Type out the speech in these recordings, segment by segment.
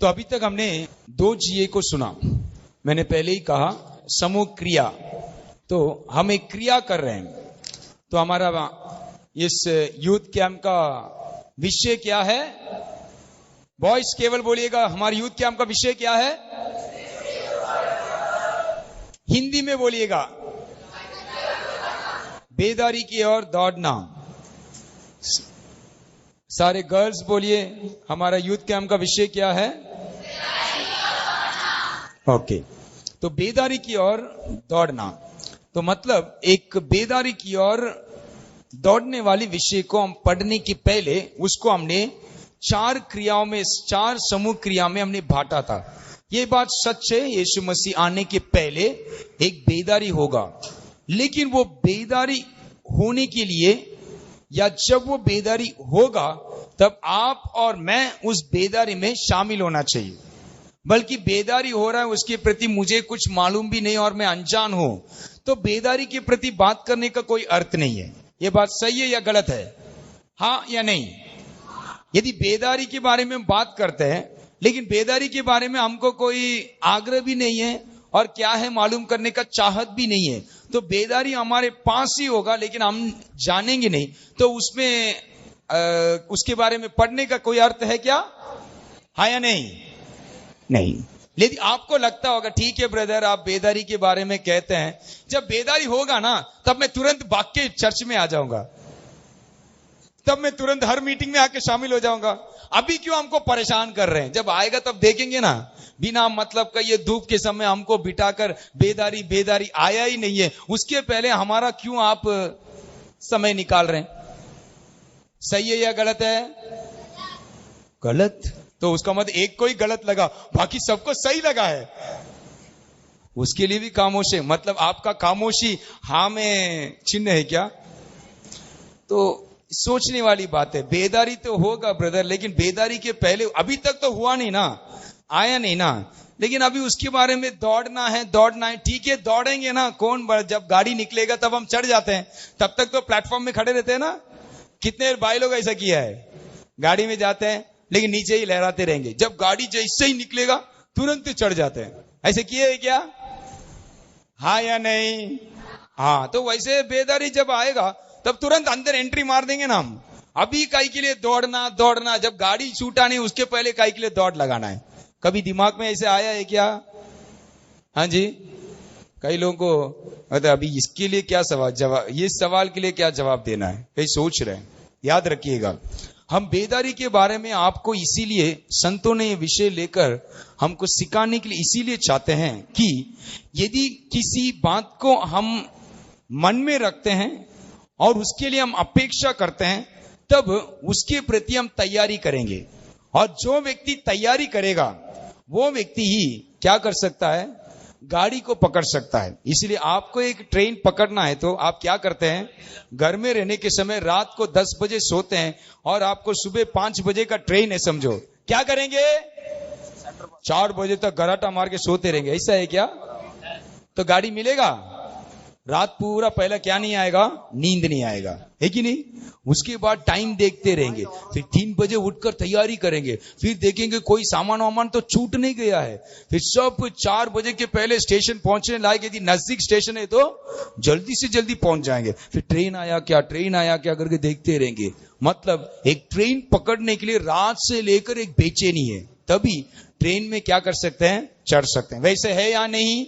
तो अभी तक हमने दो जीए को सुना। मैंने पहले ही कहा समूह क्रिया, तो हम एक क्रिया कर रहे हैं। तो हमारा इस यूथ कैंप का विषय क्या है? बॉयज केवल बोलिएगा, हमारे यूथ कैंप का विषय क्या है? हिंदी में बोलिएगा, बेदारी की ओर दौड़ना। सारे गर्ल्स बोलिए, हमारा यूथ कैंप का विषय क्या है? ओके, तो बेदारी की ओर दौड़ना, तो मतलब एक बेदारी की ओर दौड़ने वाली विषय को हम पढ़ने के पहले उसको हमने चार क्रियाओं में, चार समूह क्रिया में हमने बांटा था। ये बात सच है, यीशु मसीह आने के पहले एक बेदारी होगा, लेकिन वो बेदारी होने के लिए या जब वो बेदारी होगा तब आप और मैं उस बेदारी में शामिल होना चाहिए। बल्कि बेदारी हो रहा है उसके प्रति मुझे कुछ मालूम भी नहीं और मैं अनजान हूं, तो बेदारी के प्रति बात करने का कोई अर्थ नहीं है। ये बात सही है या गलत है? हाँ या नहीं? यदि बेदारी के बारे में बात करते हैं लेकिन बेदारी के बारे में हमको कोई आग्रह भी नहीं है और क्या है मालूम करने का चाहत भी नहीं है, तो बेदारी हमारे पास ही होगा लेकिन हम जानेंगे नहीं, तो उसमें उसके बारे में पढ़ने का कोई अर्थ है क्या? हाँ या नहीं? नहीं। लेकिन आपको लगता होगा ठीक है ब्रदर, आप बेदारी के बारे में कहते हैं, जब बेदारी होगा ना तब मैं तुरंत भाग के चर्च में आ जाऊंगा, तब मैं तुरंत हर मीटिंग में आके शामिल हो जाऊंगा। अभी क्यों हमको परेशान कर रहे हैं? जब आएगा तब देखेंगे ना। बिना मतलब का ये धूप के समय हमको बिठाकर बेदारी बेदारी आया ही नहीं है, उसके पहले हमारा क्यों आप समय निकाल रहे हैं? सही है या गलत है? गलत। तो उसका मतलब एक को ही गलत लगा, बाकी सबको सही लगा है, उसके लिए भी खामोश है। मतलब आपका खामोशी हाँ में चिन्ह है क्या? तो सोचने वाली बात है। बेदारी तो होगा ब्रदर, लेकिन बेदारी के पहले अभी तक तो हुआ नहीं ना, आया नहीं ना, लेकिन अभी उसके बारे में दौड़ना है ठीक है, दौड़ेंगे ना। कौन जब गाड़ी निकलेगा तब हम चढ़ जाते हैं, तब तक तो प्लेटफॉर्म में खड़े रहते हैं ना। कितने भाई लोग ऐसा किया है, गाड़ी में जाते हैं लेकिन नीचे ही लहराते रहेंगे, जब गाड़ी जैसे ही निकलेगा तुरंत चढ़ जाते हैं। ऐसे किए है क्या? हाँ या नहीं? हाँ। तो वैसे बेदारी जब आएगा तब तुरंत अंदर एंट्री मार देंगे ना हम। अभी काई के लिए दौड़ना, जब गाड़ी छूटा नहीं उसके पहले काई के लिए दौड़ लगाना है। कभी दिमाग में ऐसे आया है क्या? हाँ जी। कई लोगों को मतलब अभी इसके लिए क्या जवाब, ये सवाल के लिए क्या जवाब देना है, कई सोच रहे हैं। याद रखिएगा, हम बेदारी के बारे में आपको इसीलिए संतों ने ये विषय लेकर हमको सिखाने के लिए इसीलिए चाहते हैं कि यदि किसी बात को हम मन में रखते हैं और उसके लिए हम अपेक्षा करते हैं, तब उसके प्रति हम तैयारी करेंगे। और जो व्यक्ति तैयारी करेगा वो व्यक्ति ही क्या कर सकता है? गाड़ी को पकड़ सकता है। इसलिए आपको एक ट्रेन पकड़ना है तो आप क्या करते हैं? घर में रहने के समय रात को 10 बजे सोते हैं और आपको सुबह 5 बजे का ट्रेन है, समझो, क्या करेंगे? 4 बजे तक गराटा मार के सोते रहेंगे, ऐसा है क्या? तो गाड़ी मिलेगा? रात पूरा पहला क्या नहीं आएगा? नींद नहीं आएगा, है कि नहीं? उसके बाद टाइम देखते रहेंगे, फिर 3 बजे उठकर तैयारी करेंगे, फिर देखेंगे कोई सामान वामान तो छूट नहीं गया है, फिर सब 4 बजे के पहले स्टेशन पहुंचने लायक, यदि नजदीक स्टेशन है तो जल्दी से जल्दी पहुंच जाएंगे, फिर ट्रेन आया क्या करके देखते रहेंगे। मतलब एक ट्रेन पकड़ने के लिए रात से लेकर एक बेचैनी है, तभी ट्रेन में क्या कर सकते हैं? चढ़ सकते हैं। वैसे है या नहीं?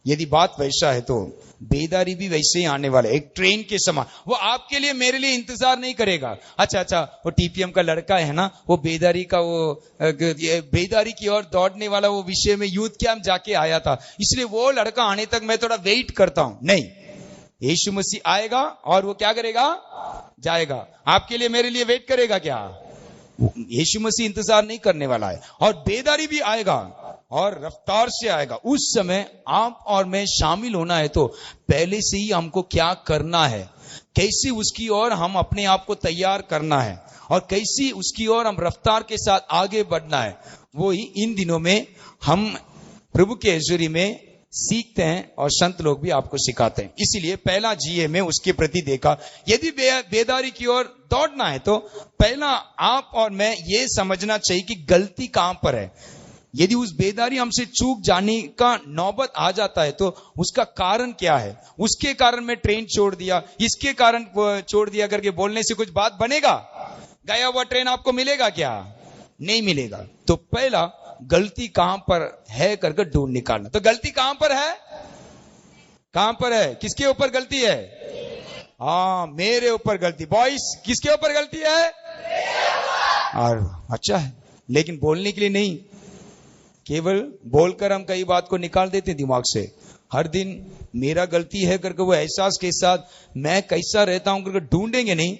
यदि बात वैसा है तो बेदारी भी वैसे ही आने वाला है, एक ट्रेन के समान। वो आपके लिए मेरे लिए इंतजार नहीं करेगा। अच्छा, वो टीपीएम का लड़का है ना, वो बेदारी का बेदारी की ओर दौड़ने वाला वो विषय में यूथ कैंप जाके आया था, इसलिए वो लड़का आने तक मैं थोड़ा वेट करता हूं। नहीं, यीशु मसीह आएगा और वो क्या करेगा? जाएगा। आपके लिए मेरे लिए वेट करेगा क्या? यीशु मसीह इंतजार नहीं करने वाला है। और बेदारी भी आएगा और रफ्तार से आएगा। उस समय आप और मैं शामिल होना है तो पहले से ही हमको क्या करना है, कैसे उसकी ओर हम अपने आप को तैयार करना है और कैसे उसकी ओर हम रफ्तार के साथ आगे बढ़ना है, वो ही इन दिनों में हम प्रभु के हजूरी में सीखते हैं और संत लोग भी आपको सिखाते हैं। इसीलिए पहला जीए में उसके प्रति देखा। यदि बेदारी की ओर दौड़ना है तो पहला आप और मैं ये समझना चाहिए कि गलती कहां पर है। यदि उस बेदारी हमसे चूक जाने का नौबत आ जाता है तो उसका कारण क्या है। उसके कारण मैं ट्रेन छोड़ दिया, इसके कारण छोड़ दिया करके बोलने से कुछ बात बनेगा? गया हुआ ट्रेन आपको मिलेगा क्या? नहीं मिलेगा। तो पहला गलती कहां पर है करके ढूंढ निकालना। तो गलती कहां पर है? कहां पर है? किसके ऊपर गलती है? हाँ, मेरे ऊपर गलती। बॉयस, किसके ऊपर गलती है? और अच्छा है, लेकिन बोलने के लिए नहीं। केवल बोलकर हम कई बात को निकाल देते हैं दिमाग से। हर दिन मेरा गलती है करके वो एहसास के साथ मैं कैसा रहता हूं करके ढूंढेंगे नहीं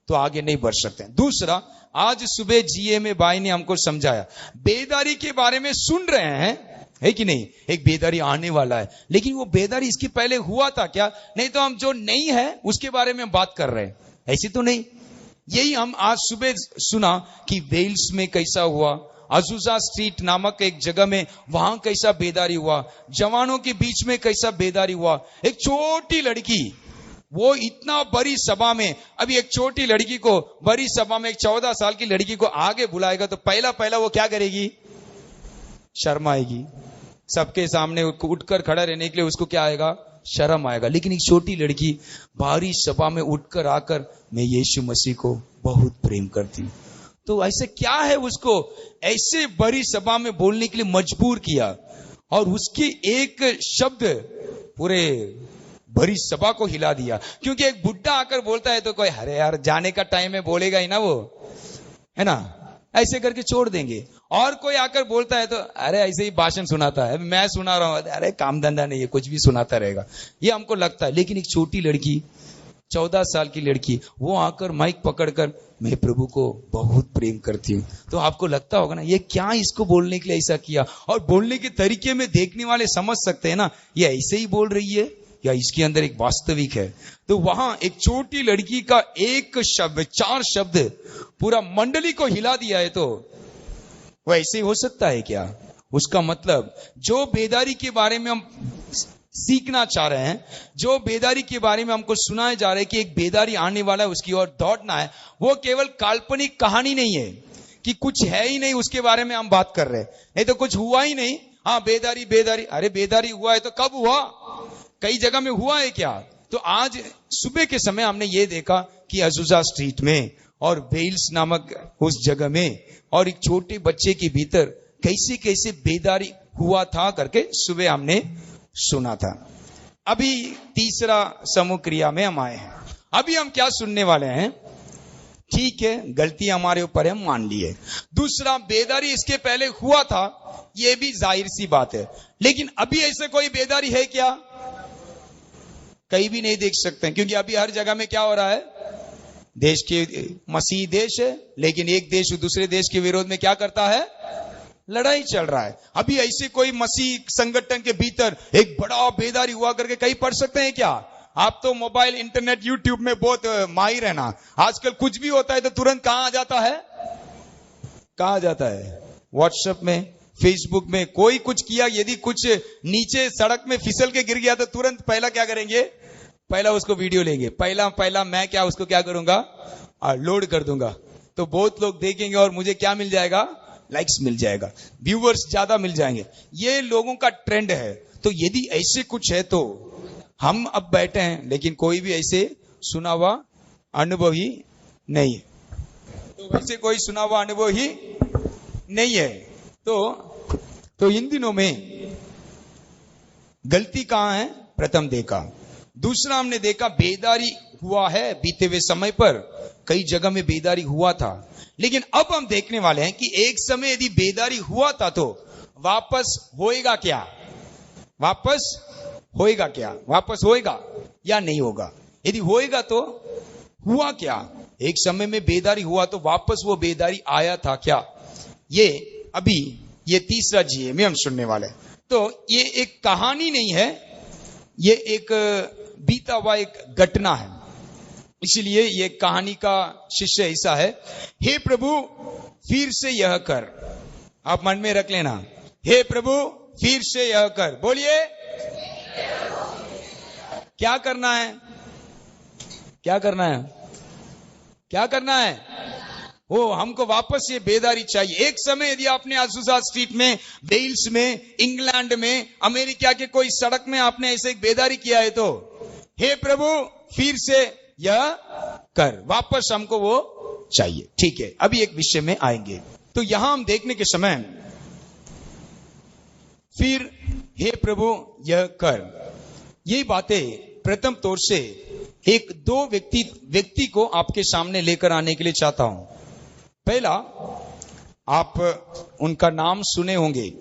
तो आगे नहीं बढ़ सकते। दूसरा, आज सुबह जीए में भाई ने हमको समझाया, बेदारी के बारे में सुन रहे हैं, है कि नहीं? एक बेदारी आने वाला है, लेकिन वो बेदारी इसके पहले हुआ था क्या? नहीं तो हम जो नहीं है उसके बारे में बात कर रहे हैं, ऐसी तो नहीं। यही हम आज सुबह सुना कि वेल्स में कैसा हुआ, अजूजा स्ट्रीट नामक एक जगह में वहां कैसा बेदारी हुआ, जवानों के बीच में कैसा बेदारी हुआ। एक छोटी लड़की, वो इतना बड़ी सभा में, अभी एक छोटी लड़की को बड़ी सभा में एक 14 साल की लड़की को आगे बुलाएगा तो पहला वो क्या करेगी? शर्माएगी। सबके सामने उठकर खड़ा रहने के लिए उसको क्या आएगा? शर्म आएगा। लेकिन एक छोटी लड़की भारी सभा में उठकर आकर, मैं यीशु मसीह को बहुत प्रेम करती हूँ, तो ऐसे क्या है उसको ऐसे बड़ी सभा में बोलने के लिए मजबूर किया? और उसकी एक शब्द पूरे बड़ी सभा को हिला दिया। क्योंकि एक बुड्ढा आकर बोलता है तो कोई, अरे यार जाने का टाइम है, बोलेगा ही ना वो, है ना, ऐसे करके छोड़ देंगे। और कोई आकर बोलता है तो अरे ऐसे ही भाषण सुनाता है, मैं सुना रहा हूं, अरे काम धंधा नहीं है, कुछ भी सुनाता रहेगा, ये हमको लगता है। लेकिन एक छोटी लड़की, 14 साल की लड़की, वो आकर माइक पकड़कर, मैं प्रभु को बहुत प्रेम करती हूँ, तो आपको लगता होगा ना, ये क्या इसको बोलने के लिए ऐसा किया? और बोलने के तरीके में देखने वाले समझ सकते हैं ना, ये ऐसे ही बोल रही है या इसके अंदर एक वास्तविक है। तो वहां एक छोटी लड़की का एक शब्द, 4 शब्द पूरा मंडली को हिला दिया है, तो वो ऐसे ही हो सकता है क्या? उसका मतलब जो बेदारी के बारे में हम सीखना चाह रहे हैं, जो बेदारी के बारे में हमको सुनाया जा रहा है कि एक बेदारी आने वाला है, उसकी ओर दौड़ना है, वो केवल काल्पनिक कहानी नहीं है कि कुछ है ही नहीं उसके बारे में हम बात कर रहे हैं, नहीं तो कुछ हुआ ही नहीं। हाँ, बेदारी बेदारी, अरे बेदारी हुआ है तो कब हुआ? कई जगह में हुआ है क्या? तो आज सुबह के समय हमने ये देखा कि अजूजा स्ट्रीट में और वेल्स नामक उस जगह में और एक छोटे बच्चे के भीतर कैसे कैसे बेदारी हुआ था करके सुबह हमने सुना था। अभी तीसरा समूह क्रिया में हम आए हैं। अभी हम क्या सुनने वाले हैं? ठीक है, गलती हमारे ऊपर है, मान लिए। दूसरा, बेदारी इसके पहले हुआ था, ये भी जाहिर सी बात है, लेकिन अभी ऐसे कोई बेदारी है क्या? कहीं भी नहीं देख सकते हैं, क्योंकि अभी हर जगह में क्या हो रहा है? देश के मसीह देश है, लेकिन एक देश दूसरे देश के विरोध में क्या करता है? लड़ाई चल रहा है। अभी ऐसे कोई मसीह संगठन के भीतर एक बड़ा बेदारी हुआ करके कहीं पढ़ सकते हैं क्या? आप तो मोबाइल, इंटरनेट, यूट्यूब में बहुत माहिर है ना। आजकल कुछ भी होता है तो तुरंत कहां आ जाता है? कहां आ जाता है? व्हाट्सएप में, फेसबुक में। कोई कुछ किया, यदि कुछ नीचे सड़क में फिसल के गिर गया तो तुरंत पहला क्या करेंगे? पहला उसको वीडियो लेंगे। पहला मैं क्या उसको क्या करूंगा? लोड कर दूंगा, तो बहुत लोग देखेंगे और मुझे क्या मिल जाएगा? लाइक्स मिल जाएगा, व्यूअर्स ज्यादा मिल जाएंगे। ये लोगों का ट्रेंड है। तो यदि ऐसे कुछ है तो हम अब बैठे हैं, लेकिन कोई भी ऐसे सुना हुआ अनुभव ही नहीं है। तो वैसे कोई सुना हुआ अनुभव ही नहीं है। तो इन दिनों में गलती कहां है? प्रथम देखा। दूसरा, हमने देखा बेदारी हुआ है बीते हुए समय पर, कई जगह में बेदारी हुआ था। लेकिन अब हम देखने वाले हैं कि एक समय यदि बेदारी हुआ था तो वापस होएगा क्या? वापस होएगा क्या? वापस होएगा या नहीं होगा? यदि होएगा तो हुआ क्या? एक समय में बेदारी हुआ तो वापस वो बेदारी आया था क्या? ये अभी ये तीसरा जीए में हम सुनने वाले हैं। तो ये एक कहानी नहीं है, ये एक बीता हुआ एक घटना है। इसलिए ये कहानी का शिष्य ऐसा है, हे प्रभु फिर से यह कर। आप मन में रख लेना, हे प्रभु फिर से यह कर। बोलिए, क्या करना है? क्या करना है? क्या करना है? हमको वापस ये बेदारी चाहिए। एक समय यदि आपने अज़ुज़ा स्ट्रीट में, वेल्स में, इंग्लैंड में, अमेरिका के कोई सड़क में आपने ऐसे एक बेदारी किया है तो हे प्रभु फिर से यह कर, वापस हमको वो चाहिए। ठीक है, अभी एक विषय में आएंगे। तो यहां हम देखने के समय फिर हे प्रभु यह कर, ये बातें प्रथम तौर से एक दो व्यक्ति को आपके सामने लेकर आने के लिए चाहता हूं। पहला, आप उनका नाम सुने होंगे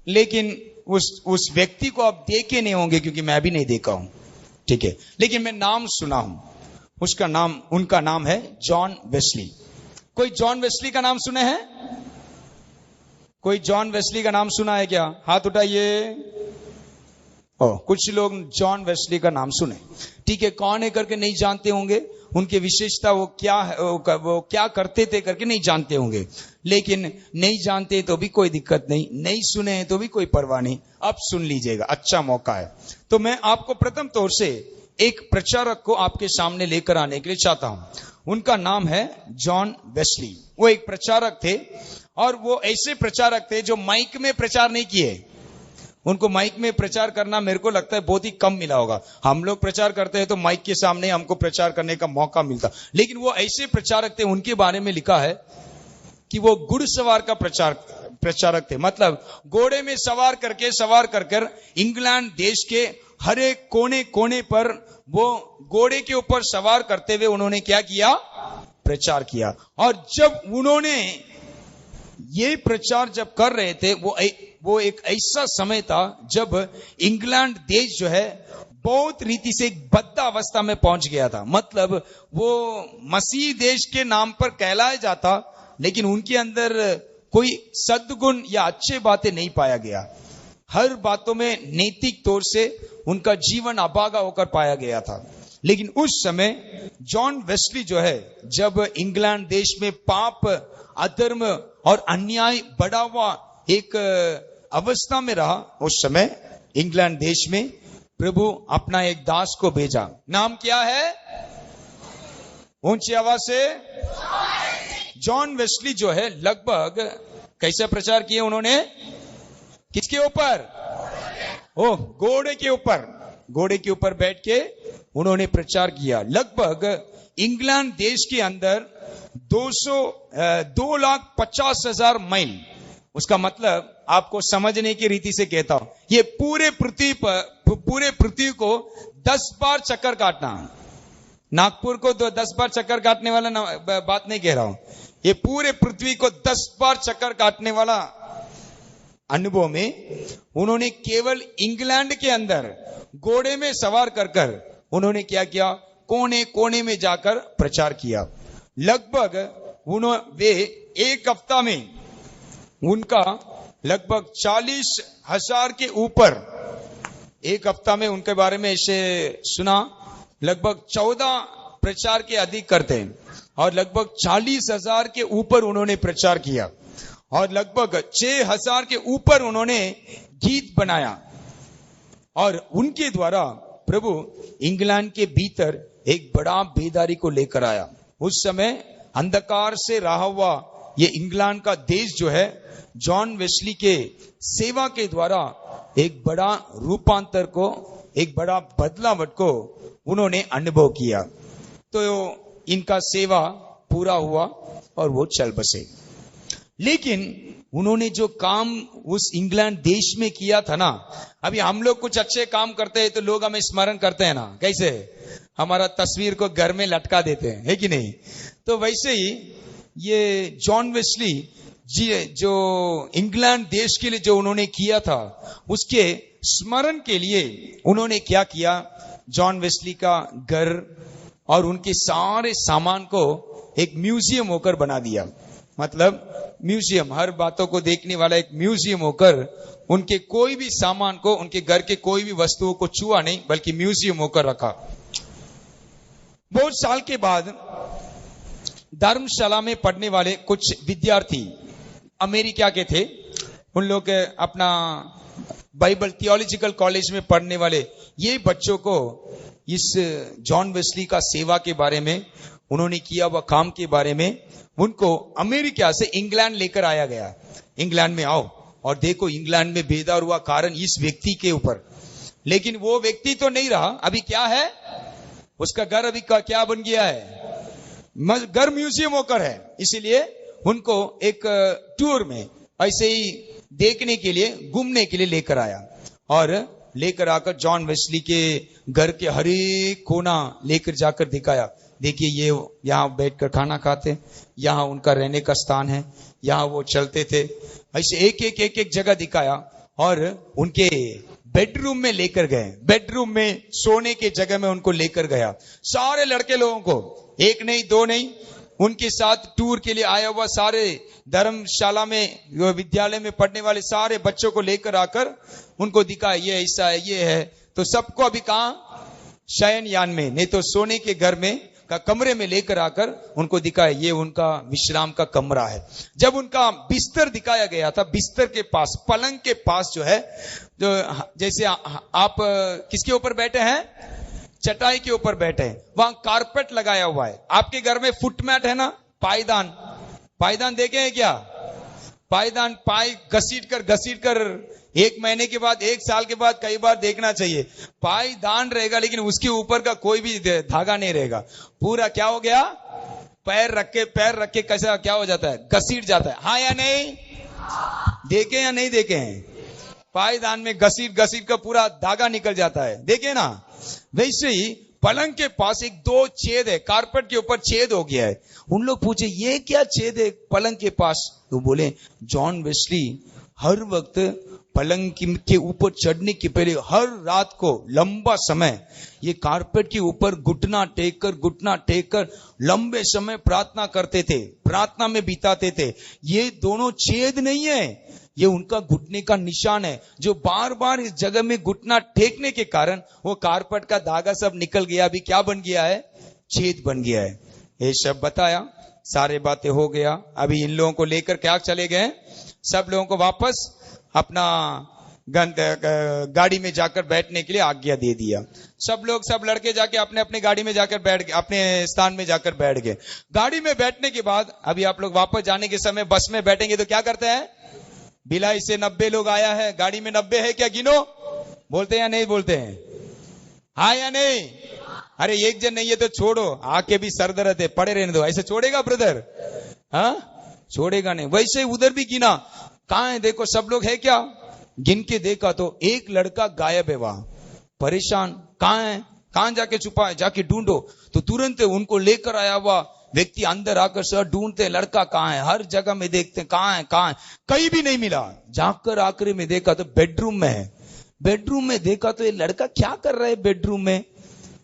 लेकिन उस व्यक्ति को आप देखे नहीं होंगे, क्योंकि मैं भी नहीं देखा हूं, ठीक है, लेकिन मैं नाम सुना हूं। उनका नाम है जॉन वेस्ली। कोई जॉन वेस्ली का नाम सुने हैं? कोई जॉन वेस्ली का नाम सुना है क्या? हाथ उठाइए। कुछ लोग जॉन वेस्ली का नाम सुने, ठीक है, कौन है करके नहीं जानते होंगे, उनकी विशेषता वो क्या करते थे करके नहीं जानते होंगे, लेकिन नहीं जानते तो भी कोई दिक्कत नहीं, नहीं सुने हैं तो भी कोई परवाह नहीं। अब सुन लीजिएगा, अच्छा मौका है। तो मैं आपको प्रथम तौर से एक प्रचारक को आपके सामने लेकर आने के लिए चाहता हूं। उनका नाम है जॉन वेस्ली। वो एक प्रचारक थे, और वो ऐसे प्रचारक थे जो माइक में प्रचार नहीं किए। उनको माइक में प्रचार करना मेरे को लगता है बहुत ही कम मिला होगा। हम लोग प्रचार करते हैं तो माइक के सामने हमको प्रचार करने का मौका मिलता, लेकिन वो ऐसे प्रचारक थे। उनके बारे में लिखा है कि वो घुड़सवार का प्रचारक थे। मतलब घोड़े में सवार कर इंग्लैंड देश के हर एक कोने कोने पर वो घोड़े के ऊपर सवार करते हुए उन्होंने क्या किया? प्रचार किया। और जब उन्होंने ये प्रचार जब कर रहे थे, वो एक ऐसा समय था जब इंग्लैंड देश जो है बहुत रीति से एक बद्धावस्था में पहुंच गया था। मतलब वो मसीह देश के नाम पर कहलाया जाता, लेकिन उनके अंदर कोई सद्गुण या अच्छे बातें नहीं पाया गया। हर बातों में नैतिक तौर से उनका जीवन अभागा होकर पाया गया था। लेकिन उस समय जॉन वेस्ली जो है, जब इंग्लैंड देश में पाप, अधर्म और अन्याय बढ़ा हुआ एक अवस्था में रहा, उस समय इंग्लैंड देश में प्रभु अपना एक दास को भेजा। नाम क्या है? ऊंची आवाज से। जॉन वेस्ली जो है लगभग कैसा प्रचार किए उन्होंने? किसके ऊपर? घोड़े के ऊपर। घोड़े के ऊपर बैठ के उन्होंने प्रचार किया। लगभग इंग्लैंड देश के अंदर 2,50,000 माइल, उसका मतलब आपको समझने की रीति से कहता हूं, ये पूरे पृथ्वी को 10 बार चक्कर काटना। नागपुर को 10 बार चक्कर काटने वाला बात नहीं कह रहा हूं, ये पूरे पृथ्वी को 10 बार चक्कर काटने वाला अनुभव में उन्होंने केवल इंग्लैंड के अंदर घोड़े में सवार कर उन्होंने क्या किया? कोने कोने में जाकर प्रचार किया। लगभग वे एक हफ्ता में उनका लगभग 40,000 के ऊपर, एक हफ्ता में उनके बारे में ऐसे सुना, लगभग 14 प्रचार के अधिक करते हैं, और लगभग 40,000 के ऊपर उन्होंने प्रचार किया, और लगभग 6,000 के ऊपर उन्होंने गीत बनाया। और उनके द्वारा प्रभु इंग्लैंड के भीतर एक बड़ा बेदारी को लेकर आया। उस समय अंधकार से रहा हुआ ये इंग्लैंड का देश जो है, जॉन वेस्ली के सेवा के द्वारा एक बड़ा रूपांतर को, एक बड़ा बदलावट को उन्होंने अनुभव किया। तो इनका सेवा पूरा हुआ और वो चल बसे। लेकिन उन्होंने जो काम उस इंग्लैंड देश में किया था ना, अभी हम लोग कुछ अच्छे काम करते हैं तो लोग हमें स्मरण करते हैं ना, कैसे? हमारा तस्वीर को घर में लटका देते हैं, है कि नहीं? तो वैसे ही ये जॉन वेस्ली जी जो इंग्लैंड देश के लिए जो उन्होंने किया था, उसके स्मरण के लिए उन्होंने क्या किया? जॉन वेस्ली का घर और उनके सारे सामान को एक म्यूजियम होकर बना दिया। मतलब म्यूजियम, हर बातों को देखने वाला एक म्यूजियम होकर, उनके कोई भी सामान को, उनके घर के कोई भी वस्तुओं को छुआ नहीं, बल्कि म्यूजियम होकर रखा। बहुत साल के बाद धर्मशाला में पढ़ने वाले कुछ विद्यार्थी अमेरिका के थे, उन लोग के अपना बाइबल थियोलॉजिकल कॉलेज में पढ़ने वाले ये बच्चों को इस जॉन वेस्ली का सेवा के बारे में, उन्होंने किया हुआ काम के बारे में, उनको अमेरिका से इंग्लैंड लेकर आया गया। इंग्लैंड में आओ और देखो इंग्लैंड में बेदार हुआ कारण इस व्यक्ति के ऊपर। लेकिन वो व्यक्ति तो नहीं रहा, अभी क्या है उसका घर, अभी का क्या बन गया है, घर म्यूजियम होकर है। इसीलिए उनको एक टूर में ऐसे ही देखने के लिए, घूमने के लिए लेकर आया और लेकर आकर जॉन वेस्ली के घर के हर एक कोना लेकर जाकर दिखाया। देखिए ये यहाँ बैठकर खाना खाते, यहाँ उनका रहने का स्थान है, यहाँ वो चलते थे, ऐसे एक जगह दिखाया और उनके बेडरूम में लेकर गए। बेडरूम में सोने के जगह में उनको लेकर गया। सारे लड़के लोगों को, एक नहीं दो नहीं, उनके साथ टूर के लिए आया हुआ सारे धर्मशाला में, विद्यालय में पढ़ने वाले सारे बच्चों को लेकर आकर उनको दिखाया ये ऐसा है, ये है। तो सबको अभी कहाँ, शयन यान में, नहीं तो सोने के घर में का कमरे में लेकर आकर उनको दिखाया ये उनका विश्राम का कमरा है। जब उनका बिस्तर दिखाया गया था, बिस्तर के पास, पलंग के पास जो है, जो जैसे आप किसके ऊपर बैठे हैं, चटाई के ऊपर बैठे हैं, वहां कारपेट लगाया हुआ है। आपके घर में फुटमैट है ना, पायदान, पायदान देखे हैं क्या? पायदान, पाय घसीट कर 1 महीने के बाद, 1 साल के बाद कई बार देखना चाहिए। पायदान रहेगा लेकिन उसके ऊपर का कोई भी धागा नहीं रहेगा, पूरा क्या हो गया, पैर रख के कैसा क्या हो जाता है, घसीट जाता है। हाँ या नहीं, देखे या नहीं देखे हैं? पायदान में घसीट का पूरा धागा निकल जाता है, देखे ना। वैसे ही पलंग के पास 2 छेद है, कारपेट के ऊपर छेद हो गया है। उन लोग पूछे ये क्या छेद है पलंग के पास? तो बोले जॉन वेस्ली हर वक्त पलंग के ऊपर चढ़ने के पहले हर रात को लंबा समय ये कारपेट के ऊपर घुटना टेक कर लंबे समय प्रार्थना करते थे, प्रार्थना में बिताते थे। ये दोनों छेद नहीं है, ये उनका घुटने का निशान है, जो बार बार इस जगह में घुटना टेकने के कारण वो कारपेट का धागा सब निकल गया। अभी क्या बन गया है, छेद बन गया है। ये सब बताया, सारे बातें हो गया। अभी इन लोगों को लेकर क्या चले गए, सब लोगों को वापस अपना गाड़ी में जाकर बैठने के लिए आज्ञा दे दिया। सब लड़के जाके अपने अपने गाड़ी में जाकर बैठ गए, अपने स्थान में जाकर बैठ गए। गाड़ी में बैठने के बाद अभी आप लोग वापस जाने के समय बस में बैठेंगे तो क्या करते हैं, भिलाई से 90 लोग आया है, गाड़ी में 90 है क्या, गिनो, बोलते हैं या नहीं बोलते हैं, हाँ या नहीं? अरे एक जन नहीं है तो छोड़ो, आके भी सर दर्द है, पड़े रहने दो, ऐसे छोड़ेगा ब्रदर? हाँ, छोड़ेगा नहीं। वैसे उधर भी गिना, कहां है देखो, सब लोग है क्या, गिन के देखा तो एक लड़का गायब है वहां, परेशान, कहां है, कहां जाके छुपा है, जाके ढूंढो। तो तुरंत उनको लेकर आया हुआ व्यक्ति अंदर आकर सर ढूंढते हैं लड़का कहां है, हर जगह में देखते हैं कहां है, कहीं भी नहीं मिला। जाकर आखिरी में देखा तो बेडरूम में है। बेडरूम में देखा तो ये लड़का क्या कर रहा है बेडरूम में,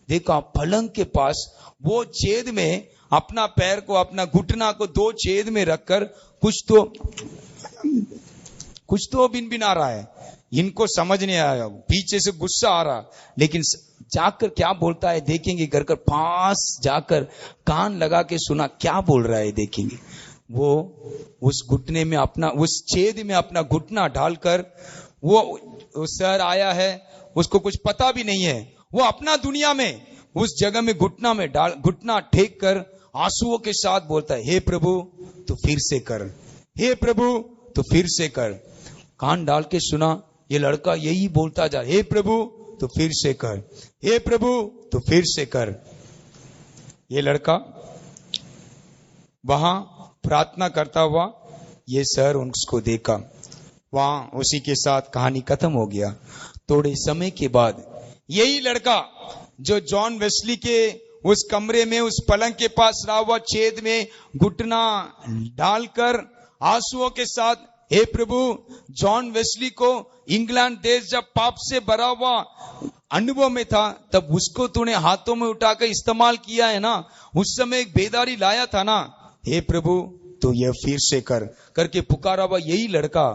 देखा पलंग के पास वो छेद में अपना पैर को, अपना घुटना को 2 छेद में रखकर कुछ तो बिन आ रहा है। इनको समझ नहीं आया, पीछे से गुस्सा आ रहा, लेकिन जाकर क्या बोलता है देखेंगे, घर कर पास जाकर कान लगा के सुना क्या बोल रहा है देखेंगे। वो उस घुटने में अपना, उस छेद में अपना घुटना डालकर, वो सर आया है, उसको कुछ पता भी नहीं है, वो अपना दुनिया में उस जगह में घुटना टेक कर आंसुओं के साथ बोलता है, हे प्रभु तो फिर से कर, हे प्रभु तो फिर से कर। कान डाल के सुना, ये लड़का यही बोलता जा, हे प्रभु तो फिर से कर, हे प्रभु तो फिर से कर। ये लड़का वहां प्रार्थना करता हुआ ये सर उसको देखा, वहां उसी के साथ कहानी खत्म हो गया। थोड़े समय के बाद यही लड़का जो जॉन वेस्ली के उस कमरे में, उस पलंग के पास रहा हुआ छेद में घुटना डालकर आंसुओं के साथ, हे प्रभु, जॉन वेस्ली को इंग्लैंड देश जब पाप से भरा हुआ अनुभव में था, तब उसको तूने हाथों में उठाकर इस्तेमाल किया है ना, उस समय एक बेदारी लाया था ना, हे प्रभु तो यह फिर से कर करके पुकारा हुआ यही लड़का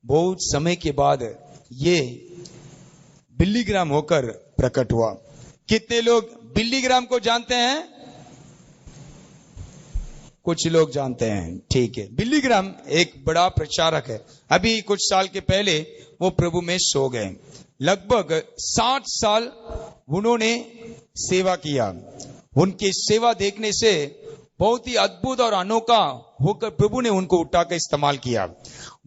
बहुत समय के बाद ये बिल्ली ग्राम होकर प्रकट हुआ। कितने लोग बिल्ली ग्राम को जानते हैं? कुछ लोग जानते हैं, ठीक है। बिली ग्राहम एक बड़ा प्रचारक है। अभी कुछ साल के पहले वो प्रभु में सो गए। लगभग 60 साल उन्होंने सेवा किया। उनकी सेवा देखने से बहुत ही अद्भुत और अनोखा होकर प्रभु ने उनको उठाकर इस्तेमाल किया।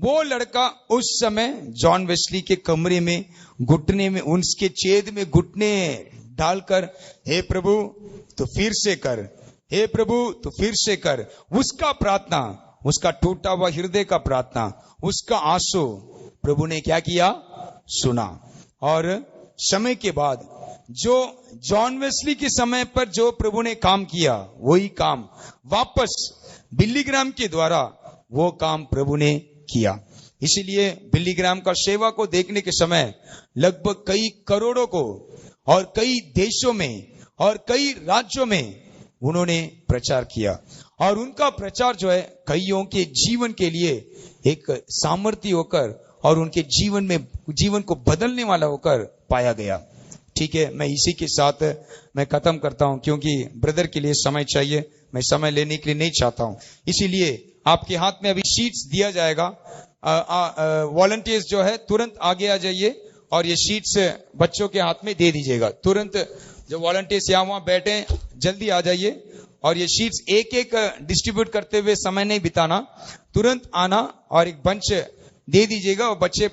वो लड़का उस समय जॉन वेस्ली के कमरे में घुटने में, उनके छेद में घुटने डालकर, हे प्रभु तो फिर से कर, हे प्रभु तो फिर से कर, उसका प्रार्थना, उसका टूटा हुआ हृदय का प्रार्थना, उसका आंसू प्रभु ने क्या किया, सुना। और समय के बाद जो जॉन वेस्ली के समय पर जो प्रभु ने काम किया, वही काम वापस बिली ग्राहम के द्वारा वो काम प्रभु ने किया। इसीलिए बिली ग्राहम का सेवा को देखने के समय लगभग कई करोड़ों को और कई देशों में और कई राज्यों में उन्होंने प्रचार किया। और उनका प्रचार जो है कईयों के जीवन के लिए एक सामर्थ्य होकर और उनके जीवन को बदलने वाला होकर पाया गया। ठीक है, मैं इसी के साथ मैं खत्म करता हूं, क्योंकि ब्रदर के लिए समय चाहिए, मैं समय लेने के लिए नहीं चाहता हूं। इसीलिए आपके हाथ में अभी शीट्स दिया जाएगा। वॉलंटियर्स जो है तुरंत आगे आ जाइए और ये शीट्स बच्चों के हाथ में दे दीजिएगा। तुरंत जो वॉलंटियर्स यहाँ वहां बैठे जल्दी आ जाइए और ये शीट्स एक एक डिस्ट्रीब्यूट करते हुए समय नहीं बिताना, तुरंत आना और एक बंच दे दीजिएगा और बच्चे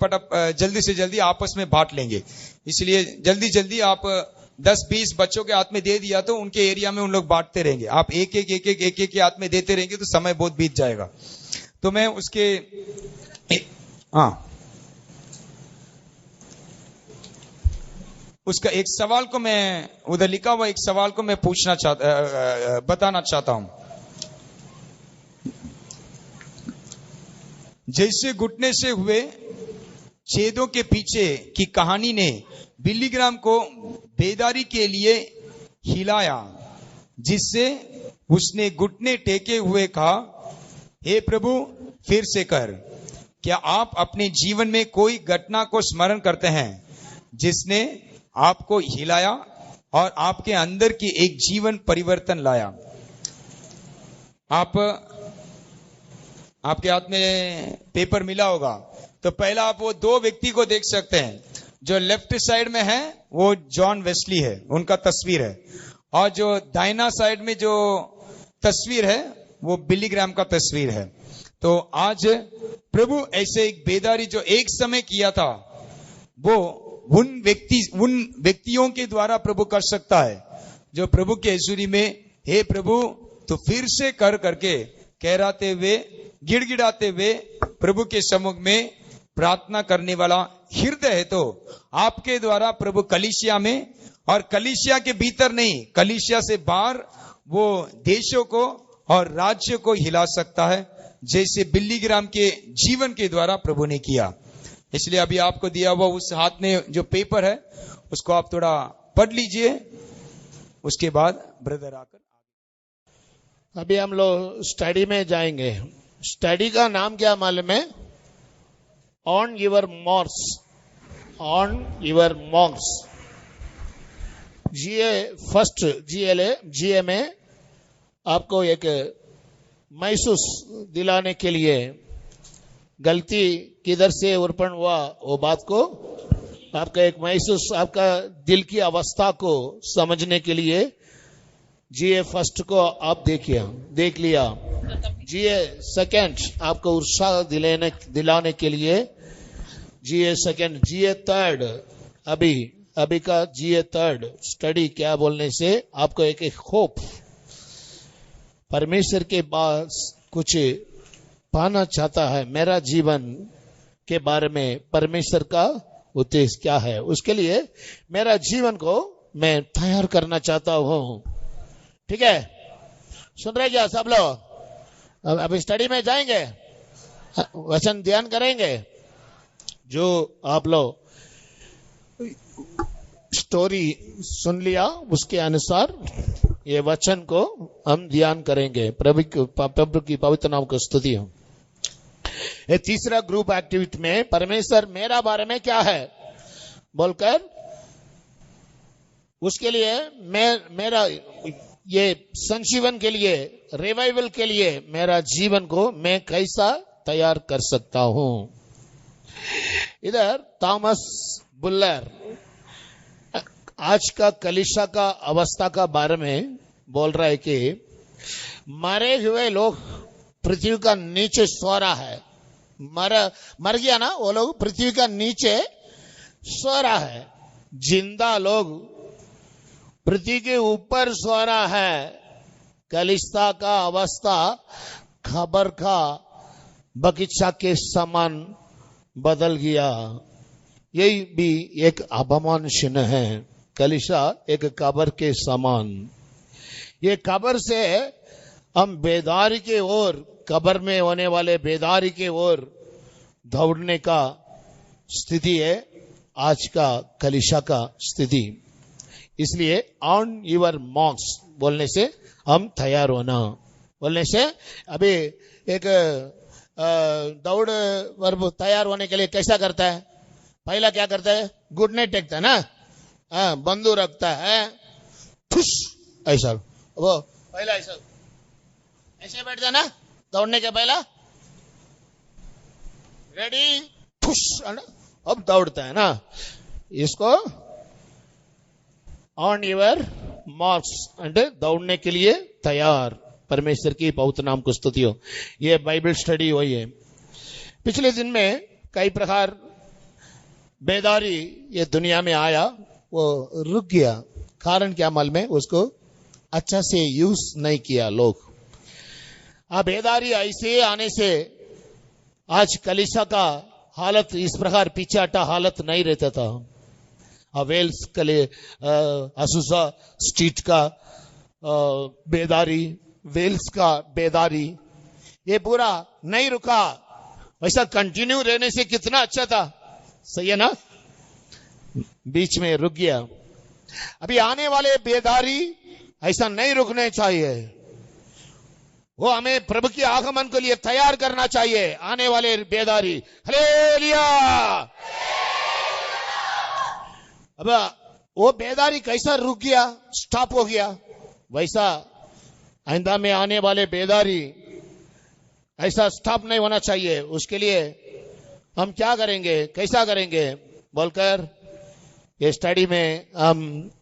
जल्दी से जल्दी आपस में बांट लेंगे। इसलिए जल्दी जल्दी आप 10-20 बच्चों के हाथ में दे दिया तो उनके एरिया में उन लोग बांटते रहेंगे। आप एक एक के हाथ में देते रहेंगे तो समय बहुत बीत जाएगा। तो मैं उसके उसका एक सवाल को मैं उधर लिखा हुआ एक सवाल को मैं बताना चाहता हूं। जैसे घुटने से हुए छेदों के पीछे की कहानी ने बिली ग्राहम को बेदारी के लिए हिलाया, जिससे उसने घुटने टेके हुए कहा, हे प्रभु फिर से कर। क्या आप अपने जीवन में कोई घटना को स्मरण करते हैं जिसने आपको हिलाया और आपके अंदर की एक जीवन परिवर्तन लाया? आपके हाथ में पेपर मिला होगा, तो पहला आप वो 2 व्यक्ति को देख सकते हैं। जो लेफ्ट साइड में है वो जॉन वेस्ली है, उनका तस्वीर है, और जो दाहिना साइड में जो तस्वीर है वो बिली ग्राहम का तस्वीर है। तो आज प्रभु ऐसे एक बेदारी जो एक समय किया था, वो उन व्यक्तियों के द्वारा प्रभु कर सकता है जो प्रभु के हजूरी में हे प्रभु तो फिर से कर करके कहराते हुए, गिड़गिड़ाते हुए प्रभु के सम्मुख में प्रार्थना करने वाला हृदय है। तो आपके द्वारा प्रभु कलीसिया में और कलीसिया के भीतर नहीं, कलीसिया से बाहर वो देशों को और राज्य को हिला सकता है, जैसे बिली ग्राहम के जीवन के द्वारा प्रभु ने किया। इसलिए अभी आपको दिया हुआ उस हाथ में जो पेपर है उसको आप थोड़ा पढ़ लीजिए, उसके बाद ब्रदर आकर अभी हम लोग स्टडी में जाएंगे। स्टडी का नाम क्या मालूम है? On your marks, on your marks. First GA में आपको एक महसूस दिलाने के लिए गलती किधर से उत्पन्न हुआ वो बात को आपका एक महसूस, आपका दिल की अवस्था को समझने के लिए जीए फर्स्ट को आप देख लिया। जीए सेकंड आपको उत्साह दिलाने के लिए जीए सेकंड। जीए थर्ड अभी का जीए थर्ड स्टडी क्या बोलने से आपको एक होप, परमेश्वर के पास कुछ पाना चाहता है, मेरा जीवन के बारे में परमेश्वर का उद्देश्य क्या है, उसके लिए मेरा जीवन को मैं तैयार करना चाहता हूं। ठीक है, सुन रहे क्या सब लोग? अब स्टडी में जाएंगे, वचन ध्यान करेंगे। जो आप लोग स्टोरी सुन लिया उसके अनुसार ये वचन को हम ध्यान करेंगे। प्रभु की पवित्र नाम को स्तुति हो। ये तीसरा ग्रुप एक्टिविटी में परमेश्वर मेरा बारे में क्या है बोलकर, उसके लिए मेरा ये संजीवन के लिए, रिवाइवल के लिए मेरा जीवन को मैं कैसा तैयार कर सकता हूं। इधर थॉमस बुल्लर आज का कलीसिया का अवस्था का बारे में बोल रहा है कि मरे हुए लोग पृथ्वी का नीचे सो रहा है। मर गया ना वो लोग पृथ्वी का नीचे सो रहा है। जिंदा लोग पृथ्वी के ऊपर सो रहा है। कलीसिया का अवस्था खबर का बगीचा के समान बदल गया। यही भी एक अपमान चिन्ह है। कलीसिया एक कब्र के समान। ये कब्र से हम बेदारी के ओर, कब्र में होने वाले बेदारी के ओर दौड़ने का स्थिति है आज का कलीसिया का स्थिति। इसलिए ऑन यूर मार्क्स बोलने से हम तैयार होना, बोलने से अभी एक दौड़ वर्ब तैयार होने के लिए कैसा करता है? पहला क्या करता है? गुड नाइट टेकता है ना, बंदूक रखता है, ठुस ऐसा, वो पहला ऐसा ऐसे बैठता ना दौड़ने के पहला, रेडी ठुस, अब दौड़ता है ना। इसको ऑन यूर मार्क्स అంటే दौड़ने के लिए तैयार। परमेश्वर की पवित्र नाम को स्तुति हो। ये बाइबल स्टडी हुई है। पिछले दिन में कई प्रकार बेदारी ये दुनिया में आया, वो रुक गया। कारण क्या मालूम है? उसको अच्छा से यूज नहीं किया लोग। अब बेदारी ऐसे आने से आज कलीसिया का हालत इस प्रकार पीछे हटा हालत नहीं रहता था। वेल्स के लिए असुसा स्ट्रीट का बेदारी, वेल्स का बेदारी, ये पूरा नहीं रुका। वैसा कंटिन्यू रहने से कितना अच्छा था, सही है ना? बीच में रुक गया। अभी आने वाले बेदारी ऐसा नहीं रुकने चाहिए। वो हमें प्रभु के आगमन के लिए तैयार करना चाहिए। आने वाले बेदारी, हालेलुया। अब वो बेदारी कैसा रुक गया, स्टॉप हो गया, वैसा आइंदा में आने वाले बेदारी ऐसा स्टॉप नहीं होना चाहिए। उसके लिए हम क्या करेंगे, कैसा करेंगे बोलकर ये स्टडी में हम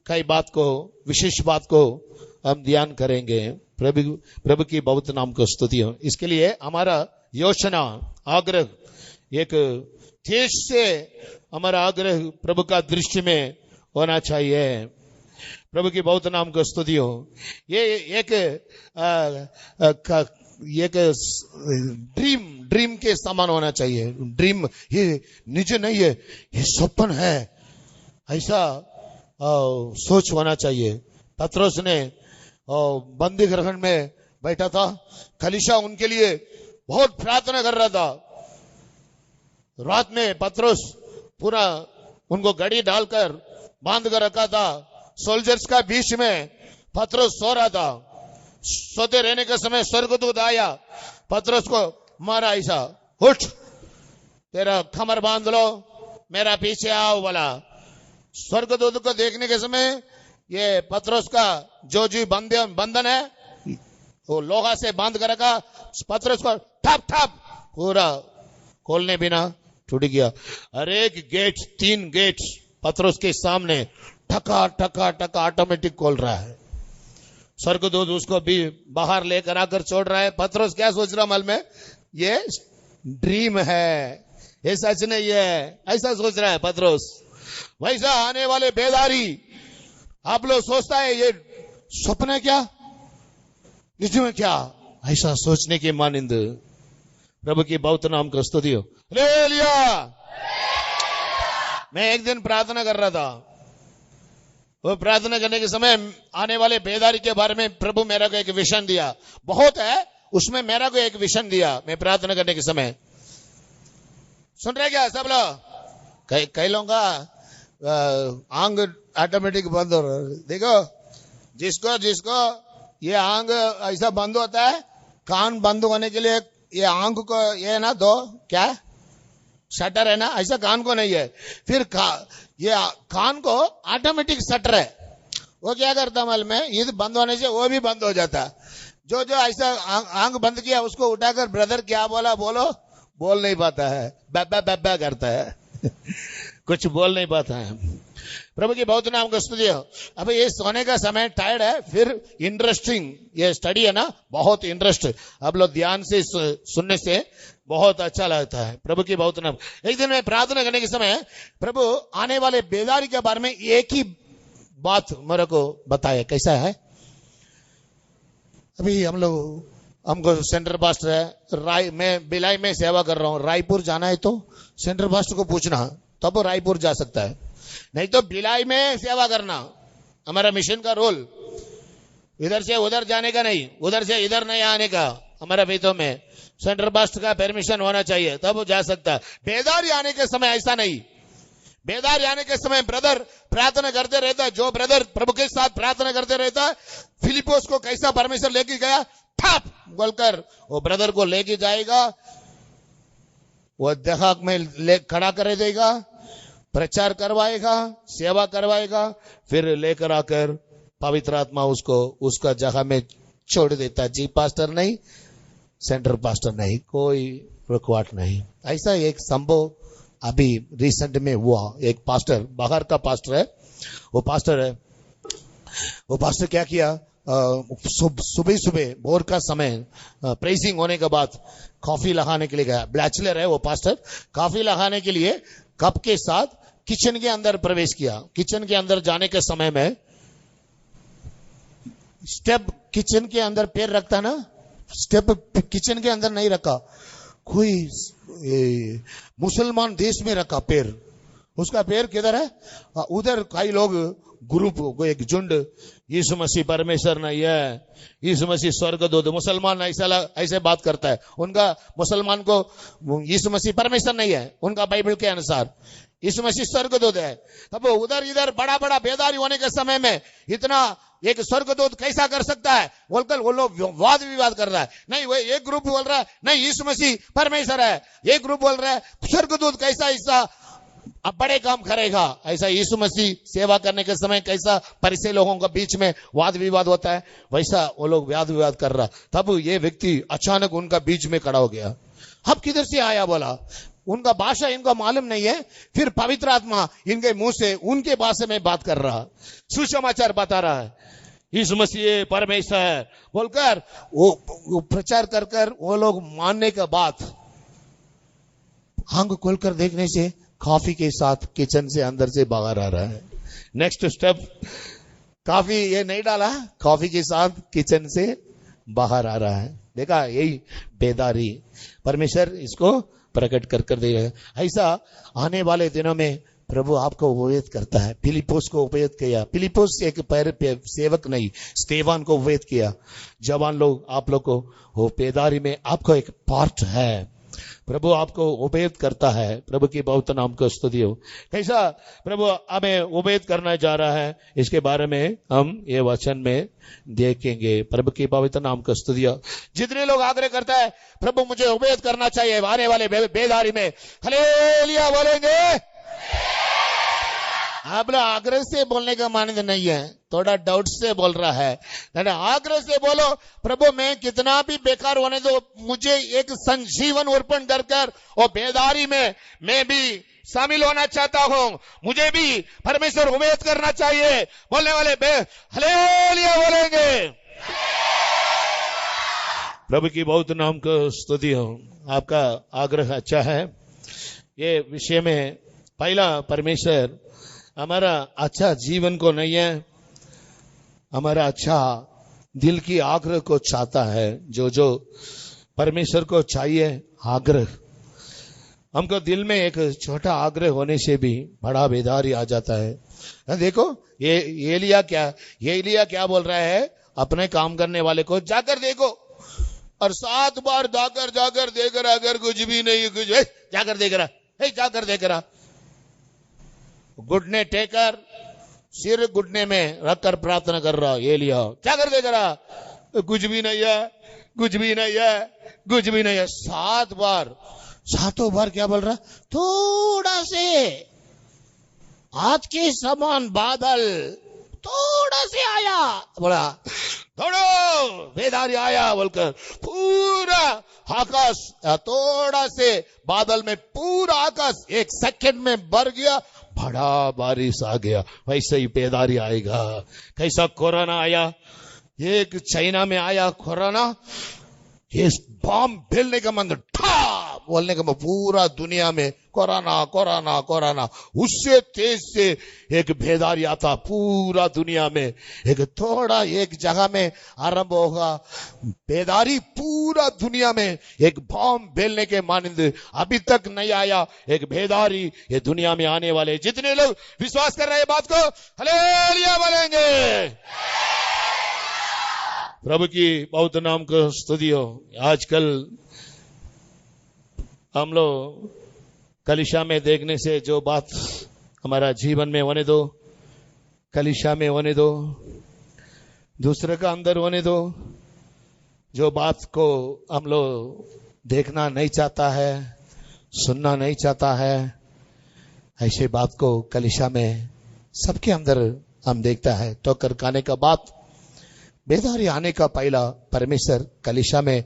कई बात को, विशेष बात को हम ध्यान करेंगे। प्रभु की पवित्र नाम को स्तुति हो। इसके लिए हमारा योजना, आग्रह, एक तेज से हमारा आग्रह प्रभु का दृष्टि में होना चाहिए। प्रभु की पवित्र नाम को स्तुति हो। ये एक ड्रीम के समान होना चाहिए। ड्रीम ये निज नहीं है, ये स्वप्न है, ऐसा सोच होना चाहिए। पत्रोस ने बंदी गृह में बैठा था, कलीसिया उनके लिए बहुत प्रार्थना कर रहा था। रात में पत्रोस पूरा उनको गड़ी डालकर बांध कर रखा था। सोल्जर्स का बीच में पत्रोस सो रहा था। सोते रहने के समय स्वर्गदूत आया, पत्रोस को मारा ऐसा, उठ तेरा कमर बांध लो, मेरा पीछे आओ बोला। स्वर्गदूत को देखने के समय ये पत्रोस का जो बंधन है वो लोहा से बांध कर रखा, पत्रोस को ठप ठप पूरा खोलने बिना टूट गया। अरे गेट, 3 गेट पत्रोस के सामने ठका ठका ठका ऑटोमेटिक खोल रहा है। स्वर्गदूत उसको भी बाहर लेकर आकर छोड़ रहा है। पत्रोस क्या सोच रहा मालूम है? ये ड्रीम है, ये सच नहीं है, ऐसा सोच रहा है पत्रोस। वैसा आने वाले बेदारी आप लोग सोचता है ये स्वप्न है क्या, निज में क्या, ऐसा सोचने की मानिंद। प्रभु की पवित्र नाम को स्तुति हो। हालेलुया। मैं एक दिन प्रार्थना कर रहा था। वो प्रार्थना करने के समय आने वाले बेदारी के बारे में प्रभु मेरा को एक विजन दिया। बहुत है उसमें, मेरा को एक विजन दिया। मैं प्रार्थना करने के समय, सुन रहे क्या सब लोग? कई लोगों का आंग ऑटोमेटिक बंद हो रहा है। देखो जिसको ये आंग ऐसा बंद होता है, कान बंद होने के लिए ये आंग को ये ना दो, क्या शटर है ना, ऐसा कान को नहीं है। फिर ये कान को ऑटोमेटिक शटर है, वो क्या करता मालूम में, ईद बंद होने से वो भी बंद हो जाता। जो जो ऐसा आंख बंद किया उसको उठाकर ब्रदर क्या बोला बोलो, बोल नहीं पाता है, बैब्बा करता है कुछ बोल नहीं पाता है। प्रभु की बहुत नाम को स्तुति हो। अब ये सोने का समय, टायर्ड है, फिर इंटरेस्टिंग ये स्टडी है ना, बहुत इंटरेस्ट, आप लोग ध्यान से सुनने से बहुत अच्छा लगता है। प्रभु की बहुत नाम। एक दिन मैं प्रार्थना करने के समय प्रभु आने वाले बेदारी के बारे में एक ही बात मेरे को बताया। कैसा है, अभी हमको सेंट्रल पास्टर है, मैं बिलाई में सेवा कर रहा हूँ, रायपुर जाना है तो सेंट्रल पास्टर को पूछना तब वो रायपुर जा सकता है, नहीं तो बिलाई में सेवा करना हमारा मिशन का रोल। इधर से उधर जाने का नहीं, उधर से इधर नहीं आने का। हमारा बेतों में सेंट्रल पास्टर का परमिशन होना चाहिए तब वो जा सकता है। बेदारी आने के समय ऐसा नहीं। बेदारी आने के समय ब्रदर प्रार्थना करते रहता है। जो ब्रदर प्रभु के साथ प्रार्थना करते रहता है, फिलिपोस को कैसा परमेश्वर लेके गया, ठप बोलकर वो ब्रदर को लेके जाएगा, वो देहात में खड़ा कर देगा, प्रचार करवाएगा, सेवा करवाएगा, फिर लेकर आकर पवित्र आत्मा उसको उसका जगह में छोड़ देता। जी पास्टर नहीं, सेंट्रल पास्टर नहीं, कोई रुकावट नहीं। ऐसा एक संभव अभी रिसेंट में हुआ। एक पास्टर, बाहर का पास्टर है, वो पास्टर क्या किया, सुबह सुबह भोर का समय प्रेसिंग होने के बाद कॉफी लगाने के लिए गया। बैचलर है वो पास्टर। कॉफी लगाने के लिए कप के साथ किचन के अंदर प्रवेश किया। किचन के अंदर जाने के समय में स्टेप किचन के अंदर पैर रखता ना, स्टेप किचन के अंदर नहीं रखा, कोई मुसलमान देश में रखा पैर। उसका पैर किधर है, उधर कई लोग ग्रुप, एक झुंड, यीशु मसीह परमेश्वर नहीं है, यीशु मसीह स्वर्गदूत, मुसलमान ऐसे बात करता है। उनका मुसलमान को यीशु मसीह परमेश्वर नहीं है, उनका बाइबल के अनुसार यीशु मसीह स्वर्गदूत है। तब उधर इधर बड़ा बड़ा बेदारी होने के समय में इतना एक स्वर्गदूत कैसा कर सकता है बोलकर वो लोग वाद विवाद कर रहा है। नहीं, वो एक ग्रुप बोल रहा है नहीं यीशु मसीह परमेश्वर है, एक ग्रुप बोल रहा है स्वर्गदूत कैसा ऐसा अब बड़े काम करेगा। ऐसा यीशु मसीह सेवा करने के समय कैसा परिचय लोगों के बीच में वाद विवाद होता है, वैसा वो लोग वाद विवाद कर रहा। तब ये व्यक्ति अचानक उनका बीच में खड़ा हो गया। अब किधर से आया बोला, उनका भाषा इनको मालूम नहीं है। फिर पवित्र आत्मा इनके मुंह से उनके भाषा में बात कर रहा, सुसमाचार बता रहा है, यीशु मसीह परमेश्वर है बोलकर वो प्रचार कर कर वो लोग मानने के बाद आंख खोलकर देखने से कॉफी के साथ किचन से अंदर से बाहर आ रहा है। नेक्स्ट स्टेप, कॉफी ये नहीं डाला, कॉफी के साथ किचन से बाहर आ रहा है। देखा, यही बेदारी परमेश्वर इसको प्रकट कर कर दे रहे हैं। ऐसा आने वाले दिनों में प्रभु आपको उपवेद करता है। फिलिपोस को उपवेद किया। फिलिपोस एक सेवक नहीं, स्तेफान को उपवेद किया। जवान लोग, आप लोग को वो बेदारी में आपको एक पार्ट है। प्रभु आपको उपवेद करता है। प्रभु की बहुत नाम को स्तुति हो। कैसा प्रभु हमें उपवेद करना जा रहा है, इसके बारे में हम ये वचन में देखेंगे। प्रभु की पवित्र नाम को स्तुति हो। जितने लोग आग्रह करता है प्रभु मुझे उपवेद करना चाहिए आने वाले बेदारी में, हालेलुया बोलेंगे। आप लोग आग्रह से बोलने का मानद नहीं है, थोड़ा डाउट से बोल रहा है। आग्रह से बोलो, प्रभु मैं कितना भी बेकार होने दो, मुझे एक संजीवन अर्पण कर और बेदारी में मैं भी शामिल होना चाहता हूं, मुझे भी परमेश्वर उपवेद करना चाहिए। बोलने वाले हालेलुया बोलेंगे। प्रभु की बहुत नाम को स्तुति हो। आपका आग्रह अच्छा है। ये विषय में पहला, परमेश्वर हमारा अच्छा जीवन को नहीं है, हमारा अच्छा दिल की आग्रह को चाहता है। जो जो परमेश्वर को चाहिए आग्रह, हमको दिल में एक छोटा आग्रह होने से भी बड़ा बेदारी आ जाता है। देखो ये एलिया क्या बोल रहा है अपने काम करने वाले को, जाकर देखो। और 7 बार जाकर देख रहा, अगर कुछ भी नहीं, कुछ जाकर देख रहा, घुटने टेकर सिर घुटने में रखकर प्रार्थना कर रहा। एलिया क्या कर देख रहा, कुछ भी नहीं है। 7 बार, 7 बार क्या बोल रहा, थोड़ा से आज के समान बादल थोड़ा से आया, बोला दौड़ो, बेदारी आया बोलकर पूरा आकाश, थोड़ा से बादल में पूरा आकाश एक सेकंड में भर गया, बड़ा बारिश आ गया। वैसे ही बेदारी आएगा। कैसा कोरोना आया, एक चाइना में आया कोरोना, ये बॉम्ब फैलने का मन ठा बोलने का पूरा दुनिया में कोरोना कोरोना कोरोना, उससे तेज से एक बेदारी आता पूरा दुनिया में। एक थोड़ा एक जगह में आरंभ होगा बेदारी, पूरा दुनिया में एक बॉम्ब फैलने के मानंद अभी तक नहीं आया एक बेदारी ये दुनिया में आने वाले। जितने लोग विश्वास कर रहे हैं बात को हालेलुया बोलेंगे। प्रभु की बहुत नाम को स्तुति हो। आजकल हम लोग कलीसिया में देखने से जो बात हमारा जीवन में होने दो, कलीसिया में होने दो, दूसरे का अंदर होने दो, जो बात को हम लोग देखना नहीं चाहता है, सुनना नहीं चाहता है, ऐसे बात को कलीसिया में सबके अंदर हम देखता है। ठोकर खाने का बात, बेदारी आने का पहला परमेश्वर कलीसिया में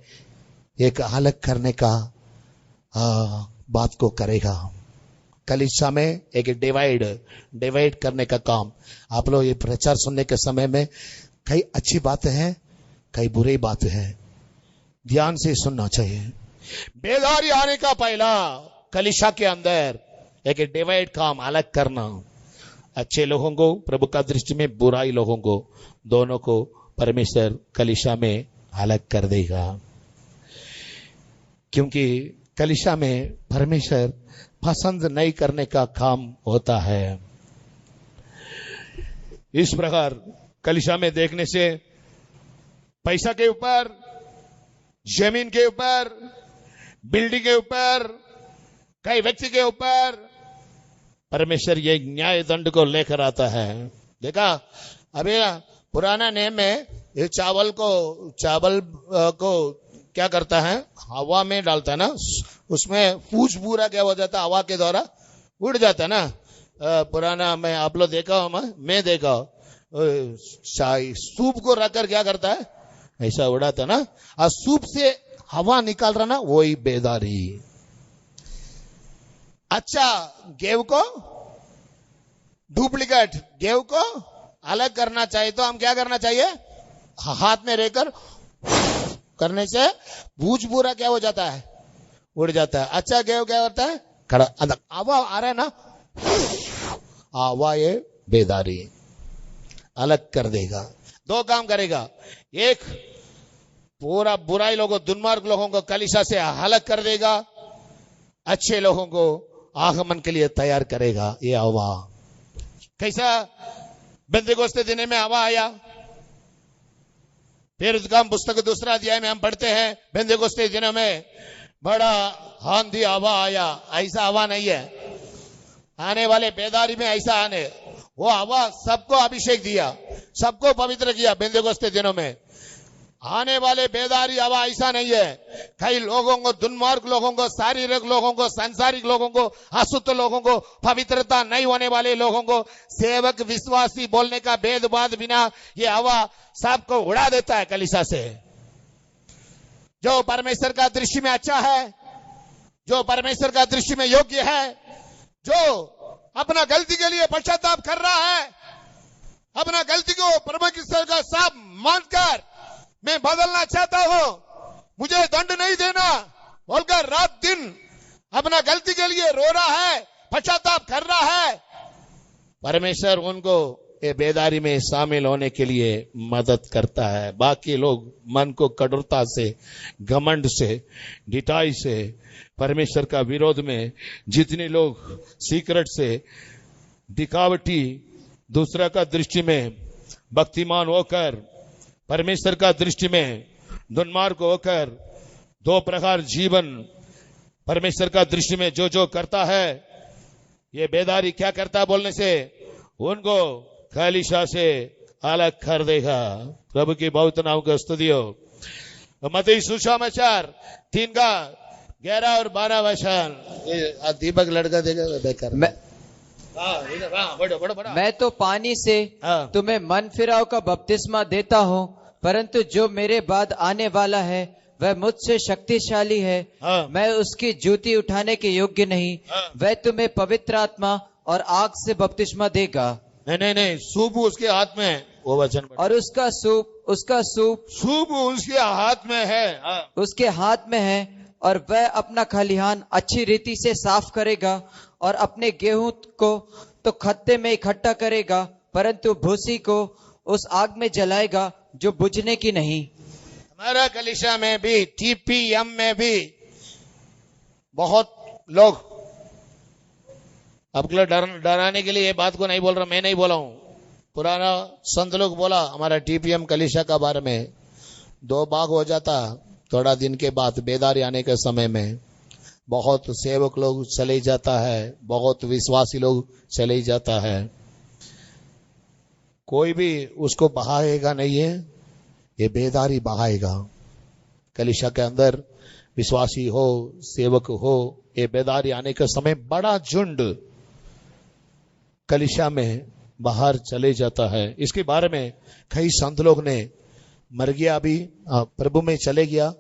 एक अलग करने का बात को करेगा। कलीसिया में एक डिवाइड करने का काम। आप लोग ये प्रचार सुनने के समय में कई अच्छी बातें हैं, कई बुरी बातें हैं, ध्यान से सुनना चाहिए। बेदारी आने का पहला कलीसिया के अंदर एक डिवाइड काम, अलग करना। अच्छे लोगों को प्रभु का दृष्टि में, बुराई लोगों को, दोनों को परमेश्वर कलीसिया में अलग कर देगा। क्योंकि कलीसिया में परमेश्वर पसंद नहीं करने का काम होता है। इस प्रकार कलीसिया में देखने से पैसा के ऊपर, जमीन के ऊपर, बिल्डिंग के ऊपर, कई व्यक्ति के ऊपर परमेश्वर ये न्याय दंड को लेकर आता है। देखा अभी पुराना नेम में ये चावल को क्या करता है, हवा में डालता है ना, उसमें फूस पूरा क्या हो जाता है, हवा के द्वारा उड़ जाता है ना। पुराना में आप लोग देखा हो, मैं देखा सूप को रखकर क्या करता है, ऐसा उड़ाता ना, और सूप से हवा निकाल रहा ना, वही बेदारी। अच्छा गेहूं को, डुप्लीकेट गेहूं को अलग करना चाहिए तो हम क्या करना चाहिए, हाथ में रहकर करने से भूज पूरा क्या हो जाता है, उड़ जाता है। अच्छा गेहूं क्या होता है, खड़ा अंदर हवा आ रहा है ना, हवा ये बेदारी अलग कर देगा। दो काम करेगा, एक पूरा बुराई लोगों, दुर्मार्ग लोगों को कलीसिया से अलग कर देगा, अच्छे लोगों को आगमन के लिए तैयार करेगा। ये हवा कैसा, बेंतेकोस्ते दिन में हवा आया, फिर उसका पुस्तक दूसरा अध्याय में हम पढ़ते हैं बेंतेकोस्ते दिनों में बड़ा आंधी हवा आया। ऐसा हवा नहीं है, आने वाले बेदारी में ऐसा आने, वो हवा सबको अभिषेक दिया, सबको पवित्र किया। बेंतेकोस्ते दिनों में आने वाले बेदारी हवा ऐसा नहीं है, कई लोगों को, दुर्मार्ग लोगों को, शारीरिक लोगों को, सांसारिक लोगों को, अशुद्ध लोगों को, पवित्रता नहीं होने वाले लोगों को, सेवक विश्वासी बोलने का भेदभाव बिना ये हवा सबको उड़ा देता है कलीसिया से। जो परमेश्वर का दृष्टि में अच्छा है, जो परमेश्वर का दृष्टि में योग्य है, जो अपना गलती के लिए पश्चाताप कर रहा है, अपना गलती को परमेश्वर का साफ मानकर मैं बदलना चाहता हूं, मुझे दंड नहीं देना बोलकर रात दिन अपना गलती के लिए रो रहा है, पश्चाताप कर रहा है, परमेश्वर उनको ये बेदारी में शामिल होने के लिए मदद करता है। बाकी लोग मन को कठोरता से, घमंड से, ढिठाई से परमेश्वर का विरोध में, जितने लोग सीक्रेट से, दिखावटी, दूसरा का दृष्टि में भक्तिमान होकर, परमेश्वर का दृष्टि में दुर्मार्ग होकर, दो प्रकार जीवन परमेश्वर का दृष्टि में जो जो करता है, ये बेदारी क्या करता है बोलने से उनको कलीसिया से अलग कर देगा। प्रभु की बहुत नाम का स्तुति हो। मत्ती सुसमाचार 3 का 11 और 12 वचन। दीपक लड़का देगा बेकार। बढ़ो बढ़ो बढ़ो। मैं तो पानी से हाँ। तुम्हें मन फिराव का बपतिस्मा देता हूँ, परंतु जो मेरे बाद आने वाला है वह मुझसे शक्तिशाली है। हाँ। मैं उसकी जूती उठाने के योग्य नहीं। हाँ। वह तुम्हें पवित्र आत्मा और आग से बपतिस्मा देगा। नहीं, सूप उसके हाथ में है, वो वचन और उसका सूप सूप उसके हाथ में है। हाँ। उसके हाथ में है, और वह अपना खलिहान अच्छी रीति से साफ करेगा और अपने गेहूं को तो खत्ते में इकट्ठा करेगा, परंतु भूसी को उस आग में जलाएगा जो बुझने की नहीं। हमारा कलीसिया में भी, टीपीएम में भी बहुत लोग, आपके लिए डराने के लिए ये बात को नहीं बोल रहा, मैं नहीं बोला हूं, पुराना संत लोग बोला हमारा टीपीएम कलीसिया का बारे में, 2 भाग हो जाता। थोड़ा दिन के बाद बेदारी आने के समय में बहुत सेवक लोग चले जाता है, बहुत विश्वासी लोग चले जाता है, कोई भी उसको बहाएगा नहीं है, ये बेदारी बहाएगा। कलीसिया के अंदर विश्वासी हो, सेवक हो, ये बेदारी आने के समय बड़ा झुंड कलीसिया में बाहर चले जाता है। इसके बारे में कई संत लोग ने, मर गया अभी, प्रभु में चले गया,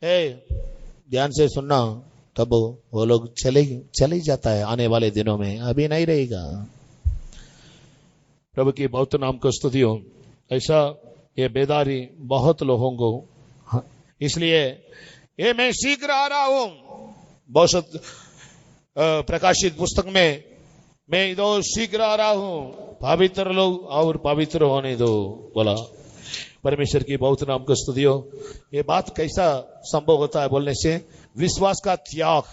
ध्यान से सुनना, तब वो लोग चले जाता है आने वाले दिनों में, अभी नहीं रहेगा। प्रभु की बहुत नाम को स्तुति हो। ऐसा ये बेदारी बहुत लोगों को, इसलिए ये मैं शीघ्र आ रहा हूं, बहुत प्रकाशित पुस्तक में, मैं इधर शीघ्र आ रहा हूं, पवित्र लोग और पवित्र होने दो बोला। परमेश्वर की बहुत नाम को स्तुति हो। ये बात कैसा संभव होता है बोलने से? विश्वास का त्याग।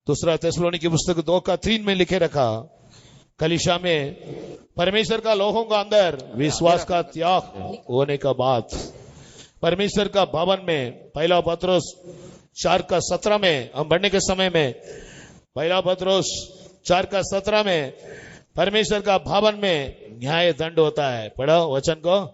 दूसरा थिस्सलुनीके की पुस्तक 2:3 में लिखे रखा, कलीसिया में परमेश्वर का लोगों का अंदर विश्वास का त्याग होने का बाद परमेश्वर का भवन में, पहला पत्रोस 4:17 में हम बढ़ने के समय में, पहला पत्रोस 4:17 में परमेश्वर का भवन में न्याय दंड होता है। पढ़ो वचन को,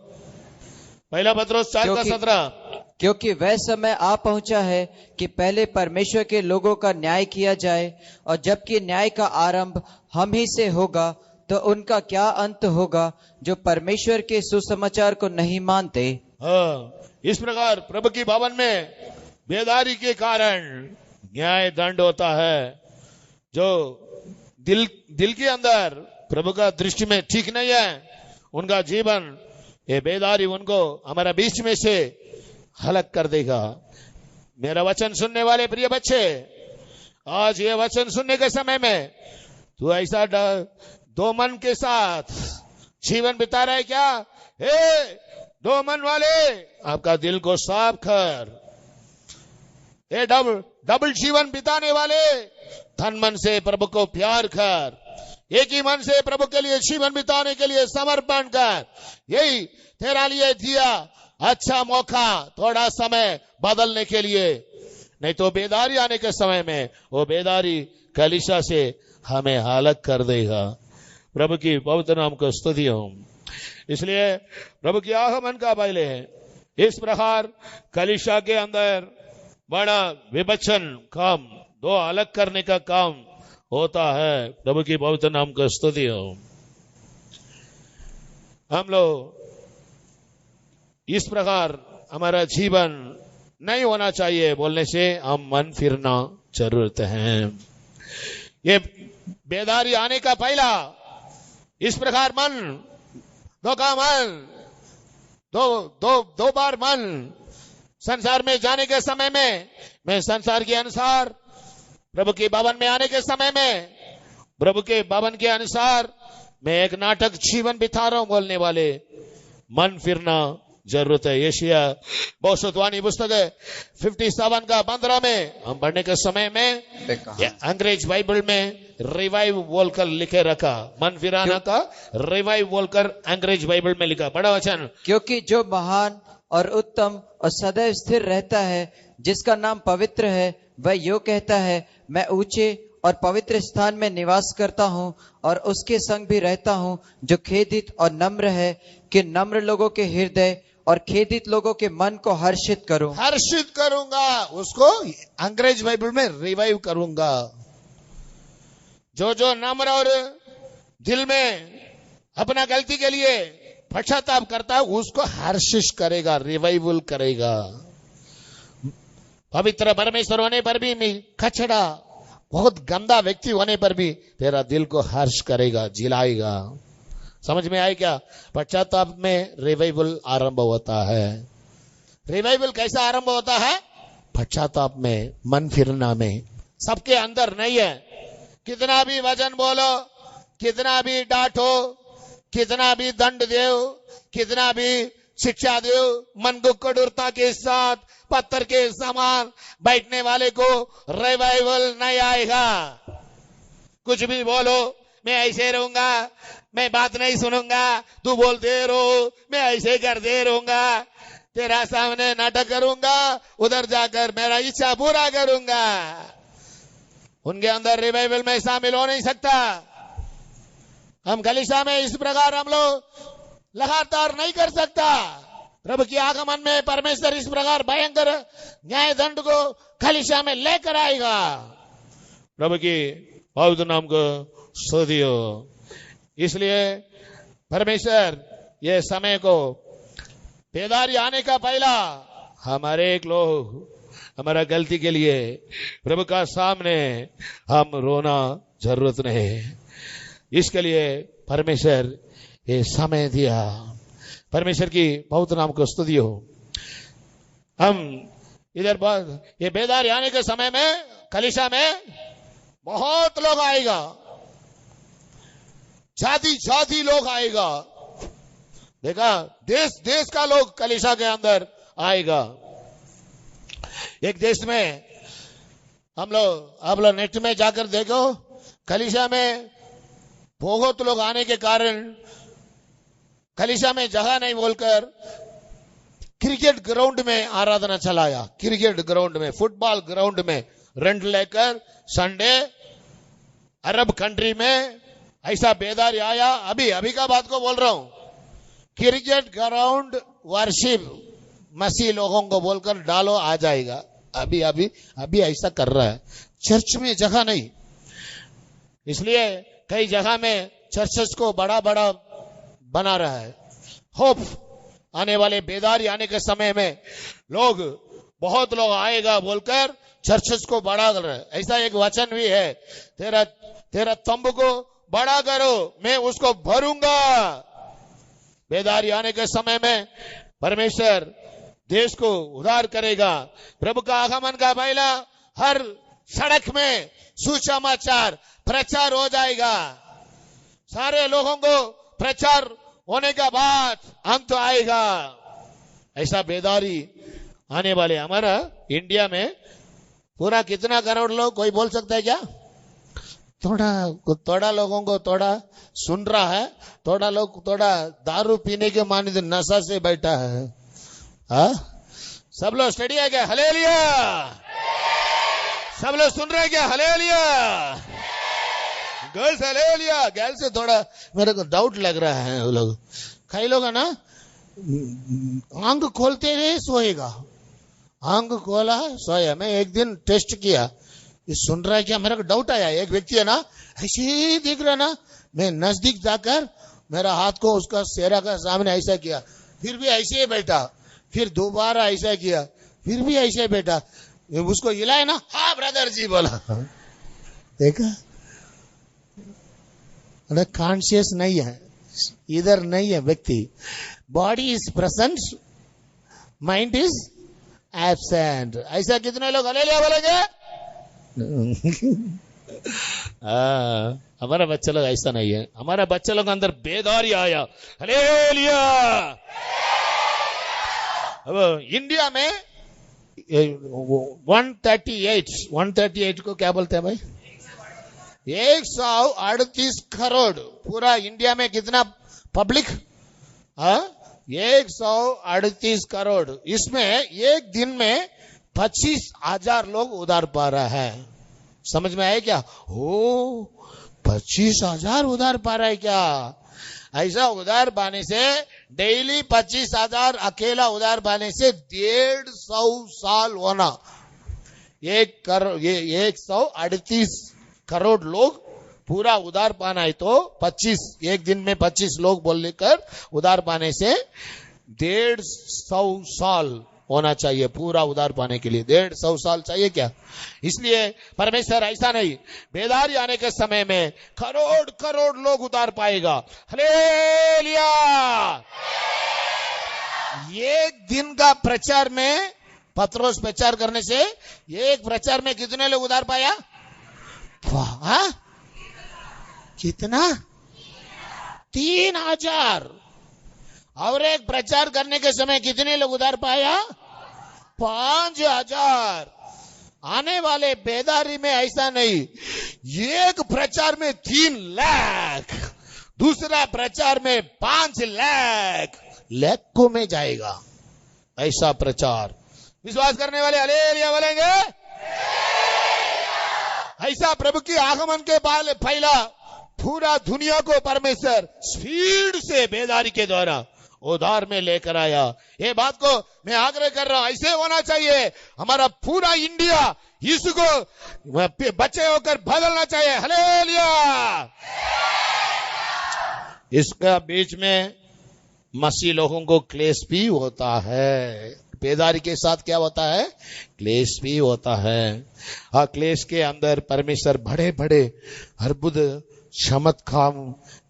पहला पत्रोस 4:17। क्योंकि वह समय आ पहुंचा है कि पहले परमेश्वर के लोगों का न्याय किया जाए, और जबकि न्याय का आरंभ हम ही से होगा, तो उनका क्या अंत होगा जो परमेश्वर के सुसमाचार को नहीं मानते। हाँ, इस प्रकार प्रभु की भवन में बेदारी के कारण न्याय दंड होता है। जो दिल के अंदर प्रभु का दृष्टि में ठीक नहीं है, उनका जीवन, ये बेदारी उनको हमारा बीच में से हलक कर देगा। मेरा वचन सुनने वाले प्रिय बच्चे, आज ये वचन सुनने के समय में तू ऐसा दो मन के साथ जीवन बिता रहा है क्या? दो मन वाले, आपका दिल को साफ कर। ये डबल जीवन बिताने वाले, धन मन से प्रभु को प्यार कर, एक ही मन से प्रभु के लिए जीवन बिताने के लिए समर्पण कर। यही तेरा लिए दिया अच्छा मौका, थोड़ा समय बदलने के लिए। नहीं तो बेदारी आने के समय में वो बेदारी कलीसिया से हमें हालत कर देगा। प्रभु की पवित्र नाम को स्तुति हो। इसलिए प्रभु की आगमन का पहले इस प्रकार कलीसिया के अंदर बड़ा विभजन काम, दो अलग करने का काम होता है। प्रभु की पवित्र नाम को स्तुति हो। हम लोग इस प्रकार हमारा जीवन नहीं होना चाहिए बोलने से हम मन फिरना जरूरत है। ये बेदारी आने का पहला इस प्रकार मन, दो बार मन संसार में जाने के समय में, मैं संसार के अनुसार प्रभु के भवन में आने के समय में, प्रभु के भवन के अनुसार मैं एक नाटक जीवन बिता रहा हूं बोलने वाले मन फिरना जरूरत है। यशायाह भविष्यवाणी पुस्तक 57:15 में हम पढ़ने के समय में अंग्रेज बाइबल में रिवाइव बोलकर लिखे रखा, मन फिराना का रिवाइव बोलकर अंग्रेज बाइबल में लिखा। बड़ा वचन, क्योंकि जो महान और उत्तम और सदैव स्थिर रहता है, जिसका नाम पवित्र है, वह यो कहता है, मैं ऊंचे और पवित्र स्थान में निवास करता हूँ और उसके संग भी रहता हूँ, जो खेदित और नम्र है, कि नम्र लोगों के हृदय और खेदित लोगों के मन को हर्षित करूंगा। उसको अंग्रेज बाइबल में रिवाइव करूंगा। जो नम्र और दिल में अपना गलती के लिए पश्चाताप करता है उसको हर्षिश करेगा, रिवाइवल करेगा। पवित्र परमेश्वर होने पर भी कचड़ा बहुत गंदा व्यक्ति होने पर भी तेरा दिल को हर्ष करेगा, जिलाएगा। समझ में आए क्या? पश्चाताप में रिवाइवल आरंभ होता है। रिवाइवल कैसा आरंभ होता है? पश्चाताप में, मन फिरना में। सबके अंदर नहीं है। कितना भी वचन बोलो, कितना भी डांटो, कितना भी दंड दो, कितना भी शिक्षा दो, मन को कठोरता के साथ पत्थर के समान बैठने वाले को रिवाइवल नहीं आएगा। कुछ भी बोलो, मैं ऐसे रहूंगा, मैं बात नहीं सुनूंगा, तू बोलते रहो, मैं ऐसे करते रहूंगा, तेरा सामने नाटक करूंगा, उधर जाकर मेरा इच्छा पूरा करूंगा। उनके अंदर रिवाइवल में शामिल हो नहीं सकता। हम कलीसिया में इस प्रकार हम लोग लगातार नहीं कर सकता। प्रभु की आगमन में परमेश्वर इस प्रकार भयंकर न्याय दंड को कलीसिया में लेकर आएगा। प्रभु की पवित्र नाम को स्तुतियो। इसलिए परमेश्वर ये समय को बेदारी आने का पहला हमारे एक लोग हमारा गलती के लिए प्रभु का सामने हम रोना जरूरत नहीं। इसके लिए परमेश्वर ये समय दिया। परमेश्वर की पवित्र नाम को स्तुति हो। हम इधर ये बेदारी आने के समय में कलीसिया में बहुत लोग आएगा, जाति जाति लोग आएगा। देखा, देश देश का लोग कलीसिया के अंदर आएगा। एक देश में आप लोग नेट में जाकर देखो, कलीसिया में बहुत लोग आने के कारण कलीसिया में जगह नहीं बोलकर क्रिकेट ग्राउंड में आराधना चलाया। क्रिकेट ग्राउंड में, फुटबॉल ग्राउंड में रेंट लेकर संडे अरब कंट्री में ऐसा बेदारी आया। अभी का बात को बोल रहा हूं। क्रिकेट ग्राउंड वर्शिप मसीह लोगों को बोलकर डालो, आ जाएगा। अभी ऐसा कर रहा है। चर्च में जगह नहीं, इसलिए कई जगह में चर्चेस को बड़ा बड़ा बना रहा है। होप आने वाले बेदारी आने के समय में बहुत लोग आएगा बोलकर चर्चेस को बड़ा कर रहा है। ऐसा एक वचन भी है, तेरा तंबू को बड़ा करो, मैं उसको भरूंगा। बेदारी आने के समय में परमेश्वर देश को उद्धार करेगा। प्रभु का आगमन का पहला हर सड़क में सुसमाचार प्रचार हो जाएगा। सारे लोगों को प्रचार होने का बाद अंत आएगा। ऐसा बेदारी आने वाले हमारा इंडिया में पूरा कितना करोड़ लोग, कोई बोल सकता है क्या? थोड़ा लोगों को थोड़ा सुन रहा है, थोड़ा लोग थोड़ा दारू पीने के माने नशा से बैठा है। सब लोग स्टडी है क्या? हालेलुया। सब लोग सुन रहे हैं क्या? हालेलुया। Girls hallelujah. गर्ल्स से थोड़ा मेरे को डाउट लग रहा है। वो लोग कई लोग है ना, आंख खोलते रहे सोएगा, आंख खोला सोया। मैं एक दिन टेस्ट किया, ये सुन रहा है क्या, मेरे को डाउट आया। एक व्यक्ति है ना ऐसे ही दिख रहा ना, मैं नजदीक जाकर मेरा हाथ को उसका चेहरा का सामने ऐसा किया, फिर भी ऐसे ही बैठा, फिर दोबारा ऐसा किया, फिर भी ऐसे ही बैठा। उसको हिलाए ना, हाँ ब्रदर जी बोला। देखा, कॉन्शियस नहीं है, इधर नहीं है व्यक्ति। Body is present, mind is absent. ऐसा कितने लोग हालेलुया बोलेंगे? हमारा बच्चा लोग ऐसा नहीं है। हमारा बच्चा लोग अंदर बेदारी आया। हालेलुया। अब इंडिया में 138 को क्या बोलते हैं भाई? 138 करोड़। पूरा इंडिया में कितना पब्लिक? 138 करोड़। इसमें एक दिन में 25,000 लोग उधार पा रहा है। समझ में आया क्या? ओ 25,000 उधार पा रहा है क्या? ऐसा उधार पाने से डेली 25,000 अकेला उधार पाने से 150 साल होना। 138 करोड़ लोग पूरा उधार पाना है तो 25 एक दिन में 25 लोग बोलने कर उधार पाने से 150 साल होना चाहिए। पूरा उधार पाने के लिए 150 साल चाहिए क्या? इसलिए परमेश्वर ऐसा नहीं, बेदारी आने के समय में करोड़ करोड़ लोग उधार पाएगा। हालेलुया। एक दिन का प्रचार में, पत्रोस प्रचार करने से एक प्रचार में कितने लोग उधार पाया? वाह, कितना? 3000। और एक प्रचार करने के समय कितने लोग उधार पाया? 5000। आने वाले बेदारी में ऐसा नहीं, एक प्रचार में 3 लाख, दूसरा प्रचार में 5 लाख, लाखों में जाएगा ऐसा प्रचार। विश्वास करने वाले हालेलुया बोलेंगे। ऐसा प्रभु की आगमन के बाद पहला पूरा दुनिया को परमेश्वर स्पीड से बेदारी के द्वारा उधार में लेकर आया। ये बात को मैं आग्रह कर रहा हूं, ऐसे होना चाहिए। हमारा पूरा इंडिया इसको बचे होकर बदलना चाहिए। हालेलुया। इसका बीच में मसीह लोगों को क्लेश भी होता है। बेदारी के साथ क्या होता है? क्लेश भी होता है। क्लेश के अंदर परमेश्वर बड़े बड़े अद्भुत चमत्कार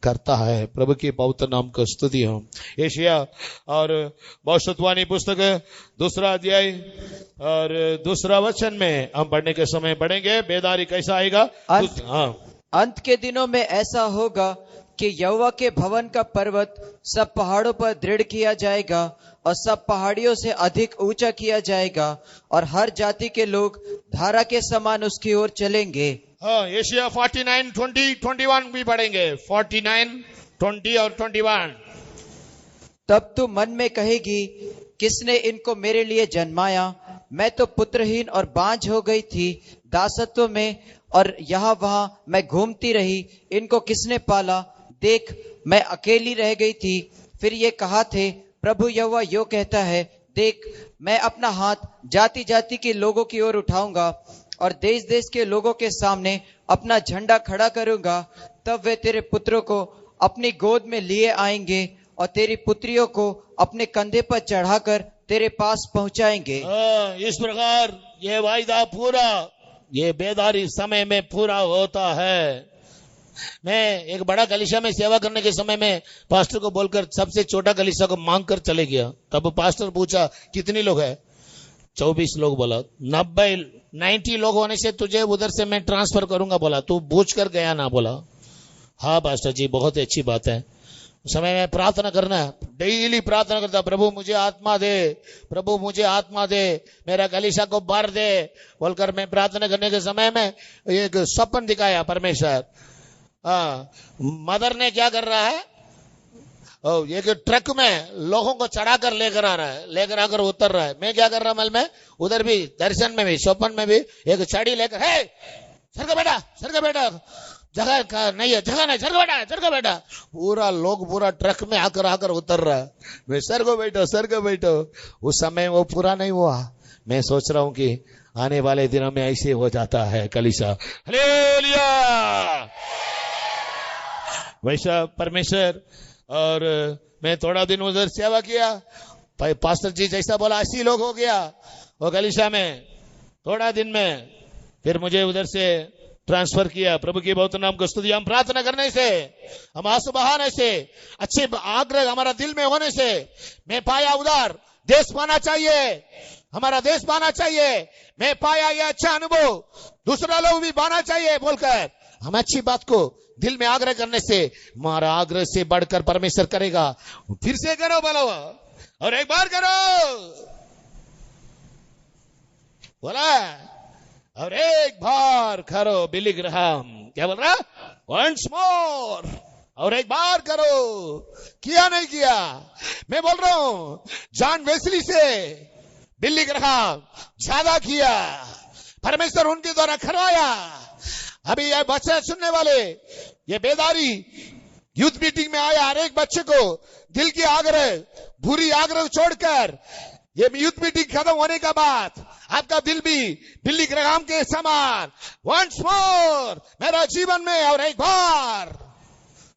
करता है। प्रभु के पवित्र नाम को स्तुति हो। एशिया और भविष्यवाणी पुस्तक 2 अध्याय और 2 वचन में हम पढ़ने के समय पढ़ेंगे बेदारी कैसा आएगा। अंत के दिनों में ऐसा होगा कि यहोवा के भवन का पर्वत सब पहाड़ों पर दृढ़ किया जाएगा और सब पहाड़ियों से अधिक ऊंचा किया जाएगा और हर जाति के लोग धारा के समान उसकी ओर चलेंगे। एशिया 49, 20, 21 भी पढ़ेंगे। 49, 20 और 21। तब तू मन में कहेगी, किसने इनको मेरे लिए जन्माया? मैं तो पुत्रहीन और बांझ हो गई थी, दासत्व में और यहाँ वहां मैं घूमती रही। इनको किसने पाला? देख, मैं अकेली रह गई थी। फिर ये कहा थे, प्रभु यहोवा यो कहता है, देख, मैं अपना हाथ जाति जाति के लोगों की ओर उठाऊंगा और देश देश के लोगों के सामने अपना झंडा खड़ा करूंगा। तब वे तेरे पुत्रों को अपनी गोद में लिए आएंगे और तेरी पुत्रियों को अपने कंधे पर चढ़ाकर तेरे पास पहुंचाएंगे। इस प्रकार ये वायदा पूरा ये बेदारी समय में पूरा होता है। मैं एक बड़ा कलीसिया में सेवा करने के समय में पास्टर को बोलकर सबसे छोटा कलीसिया को मांग कर चले गया। तब पास्टर पूछा, कितने लोग हैं? 24 लोग। बोला 90 लोग होने से तुझे उधर से मैं ट्रांसफर करूंगा। बोला तू पूछ कर गया ना? बोला हाँ पास्टर जी, बहुत अच्छी बात है। उस समय में प्रार्थना करना, डेली प्रार्थना करता, प्रभु मुझे आत्मा दे, प्रभु मुझे आत्मा दे, मेरा कलीसिया को भर दे बोलकर मैं प्रार्थना करने के समय में एक स्वप्न दिखाया परमेश्वर। मदर ने क्या कर रहा है? एक ट्रक में लोगों को चढ़ाकर लेकर आ रहा है, लेकर आकर उतर रहा है। मैं क्या कर रहा मल में? उधर भी दर्शन में भी स्वप्न में भी एक छड़ी लेकर, हे सरका बेटा, जगह का नहीं है, जगह नहीं, सरका बेटा। पूरा लोग पूरा ट्रक में आकर उतर रहा है। मैं सर को बैठो। उस समय वो पूरा नहीं हुआ। मैं सोच रहा हूं कि आने वाले दिनों में ऐसे हो जाता है कलीसिया। हालेलुया। वैसा परमेश्वर। और मैं थोड़ा दिन उधर सेवा किया, पास्टर जी जैसा बोला 80 लोग हो गया वो कलीसिया में थोड़ा दिन में। फिर मुझे उधर से ट्रांसफर किया। प्रभु की बहुत नाम को स्तुति। हम प्रार्थना करने से, हम आंसू बहाने से, अच्छे आग्रह हमारा दिल में होने से मैं पाया उधार देश पाना चाहिए, हमारा देश पाना चाहिए। मैं पाया ये अच्छा अनुभव दूसरा लोग भी पाना चाहिए बोलकर हम अच्छी बात को दिल में आग्रह करने से हमारा आग्रह से बढ़कर परमेश्वर करेगा। फिर से करो, बोलो और एक बार करो, बोला और एक बार करो। बिली ग्राहम क्या बोल रहा? वंस मोर, और एक बार करो। किया नहीं किया? मैं बोल रहा हूं जॉन वेस्ली से बिली ग्राहम ज्यादा किया, परमेश्वर उनके द्वारा करवाया। अभी ये बच्चे सुनने वाले ये बेदारी यूथ मीटिंग में आया, हर एक बच्चे को दिल की आग्रह, बुरी आग्रह छोड़कर ये युद्ध मीटिंग खत्म होने के बाद आपका दिल भी बिल्ली ग्राम के समान वंस मोर मेरा जीवन में और एक बार,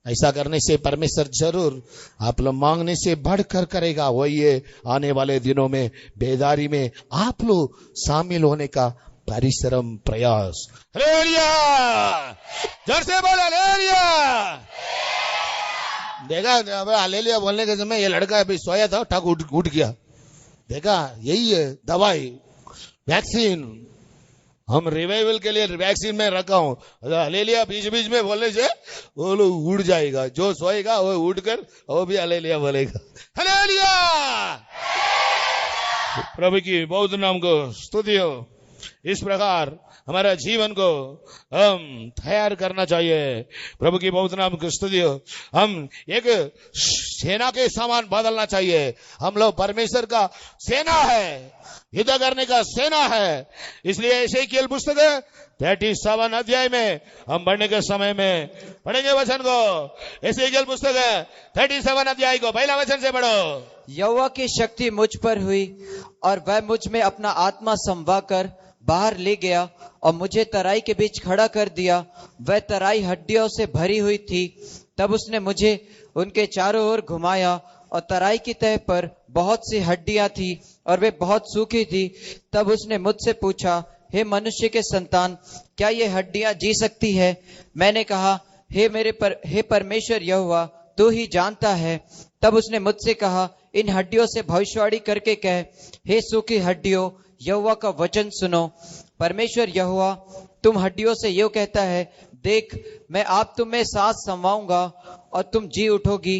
ऐसा करने से परमेश्वर जरूर आप लोग मांगने से बढ़कर करेगा। वही ये आने वाले दिनों में बेदारी में आप लोग शामिल होने का परिश्रम प्रयास। हालेलुया, जोर से बोलो हालेलुया। देखा हालेलुया बोलने के समय ये लड़का अभी सोया था, ठाक उठ गया। देखा यही है दवाई, वैक्सीन। हम रिवाइवल के लिए वैक्सीन में रखा हूं। हालेलुया बीच बीच में बोलने से वो लोग उड़ जाएगा, जो सोएगा वो उड़कर वो भी हालेलुया बोलेगा। हालेलुया, प्रभु की बहुत नाम को स्तुति हो। इस प्रकार हमारा जीवन को हम तैयार करना चाहिए। प्रभु की बहुत नाम की स्तुति हो। हम एक सेना के समान बदलना चाहिए। हम लोग परमेश्वर का सेना है, युद्ध करने का सेना है। इसलिए एसेकिएल पुस्तक 37 अध्याय में हम पढ़ने के समय में पढ़ेंगे वचन को। एसेकिएल पुस्तक 37 अध्याय को पहला वचन से पढ़ो। यहोवा की शक्ति मुझ पर हुई और वह मुझ में अपना आत्मा समवाकर बाहर ले गया और मुझे तराई के बीच खड़ा कर दिया। वह तराई हड्डियों से भरी हुई थी। तब उसने मुझे उनके चारों ओर घुमाया और तराई की तह पर बहुत सी हड्डियां थी और वे बहुत सूखी थी। तब उसने मुझसे पूछा, हे मनुष्य के संतान, क्या ये हड्डियां जी सकती है? मैंने कहा, हे परमेश्वर यहोवा, तू ही जानता है। तब उसने मुझसे कहा, इन हड्डियों से भविष्यवाणी करके कह, हे सूखी हड्डियों, यहोवा का वचन सुनो। परमेश्वर यहोवा तुम हड्डियों से यो कहता है, देख मैं आप तुम में सांस समवाऊंगा और तुम जी उठोगी।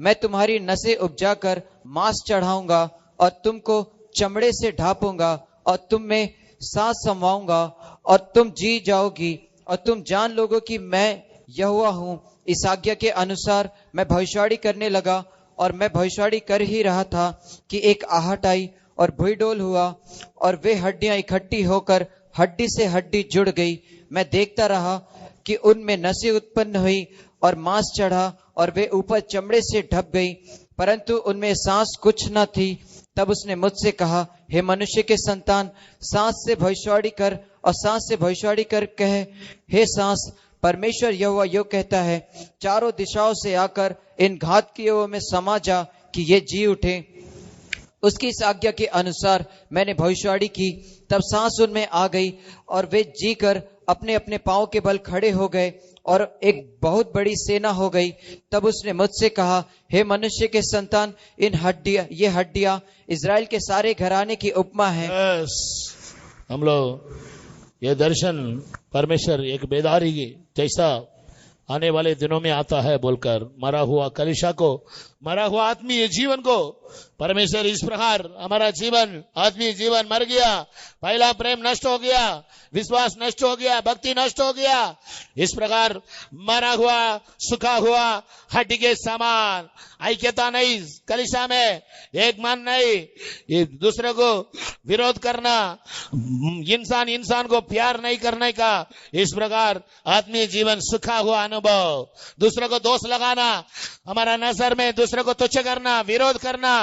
मैं तुम्हारी नसें उपजाकर मांस चढ़ाऊंगा और तुमको चमड़े से ढापूंगा और तुम में सांस समवाऊंगा और तुम जी जाओगी और तुम जान लोगो कि मैं यहोवा हूं। इस आज्ञा के अनुसार मैं भविष्यवाणी करने लगा और मैं भविष्यवाणी कर ही रहा था कि एक आहट आई और भूईडोल हुआ और वे हड्डियां इकट्ठी होकर हड्डी से हड्डी जुड़ गई। मैं देखता रहा कि उनमें नसें उत्पन्न हुई और मांस चढ़ा और वे ऊपर चमड़े से ढप गई, परंतु उनमें सांस कुछ न थी। तब उसने मुझसे कहा, हे मनुष्य के संतान, सांस से भविष्यवाणी कर और सांस से भविष्यवाणी कर कह, हे सांस, परमेश्वर यहोवा यो कहता है, चारों दिशाओं से आकर इन घातकियों में समा जा कि ये जी उठे। उसकी इस आज्ञा के अनुसार मैंने भविष्यवाणी की। तब सांस उनमें आ गई और वे जी कर अपने अपने पांव के बल खड़े हो गए और एक बहुत बड़ी सेना हो गई। तब उसने मुझसे कहा, हे मनुष्य के संतान, ये हड्डियां इजराइल के सारे घराने की उपमा है। हम लोग ये दर्शन परमेश्वर एक बेदारी जैसा आने वाले दिनों में आता है बोलकर मरा हुआ कलीसिया को, मरा हुआ आत्मीय जीवन को परमेश्वर इस प्रकार, हमारा जीवन आत्मीय जीवन मर गया, पहला प्रेम नष्ट हो गया, विश्वास नष्ट हो गया, भक्ति नष्ट हो गया। इस प्रकार मरा हुआ, सूखा हुआ हड्डी के समान, ऐक्यता नहीं कलीसिया में, एक मन नहीं, ये दूसरे को विरोध करना, इंसान को प्यार नहीं करने का, इस प्रकार आत्मीय जीवन सूखा हुआ अनुभव, दूसरे को दोष लगाना, हमारा नजर में दूसरे को तुच्छ करना, विरोध करना,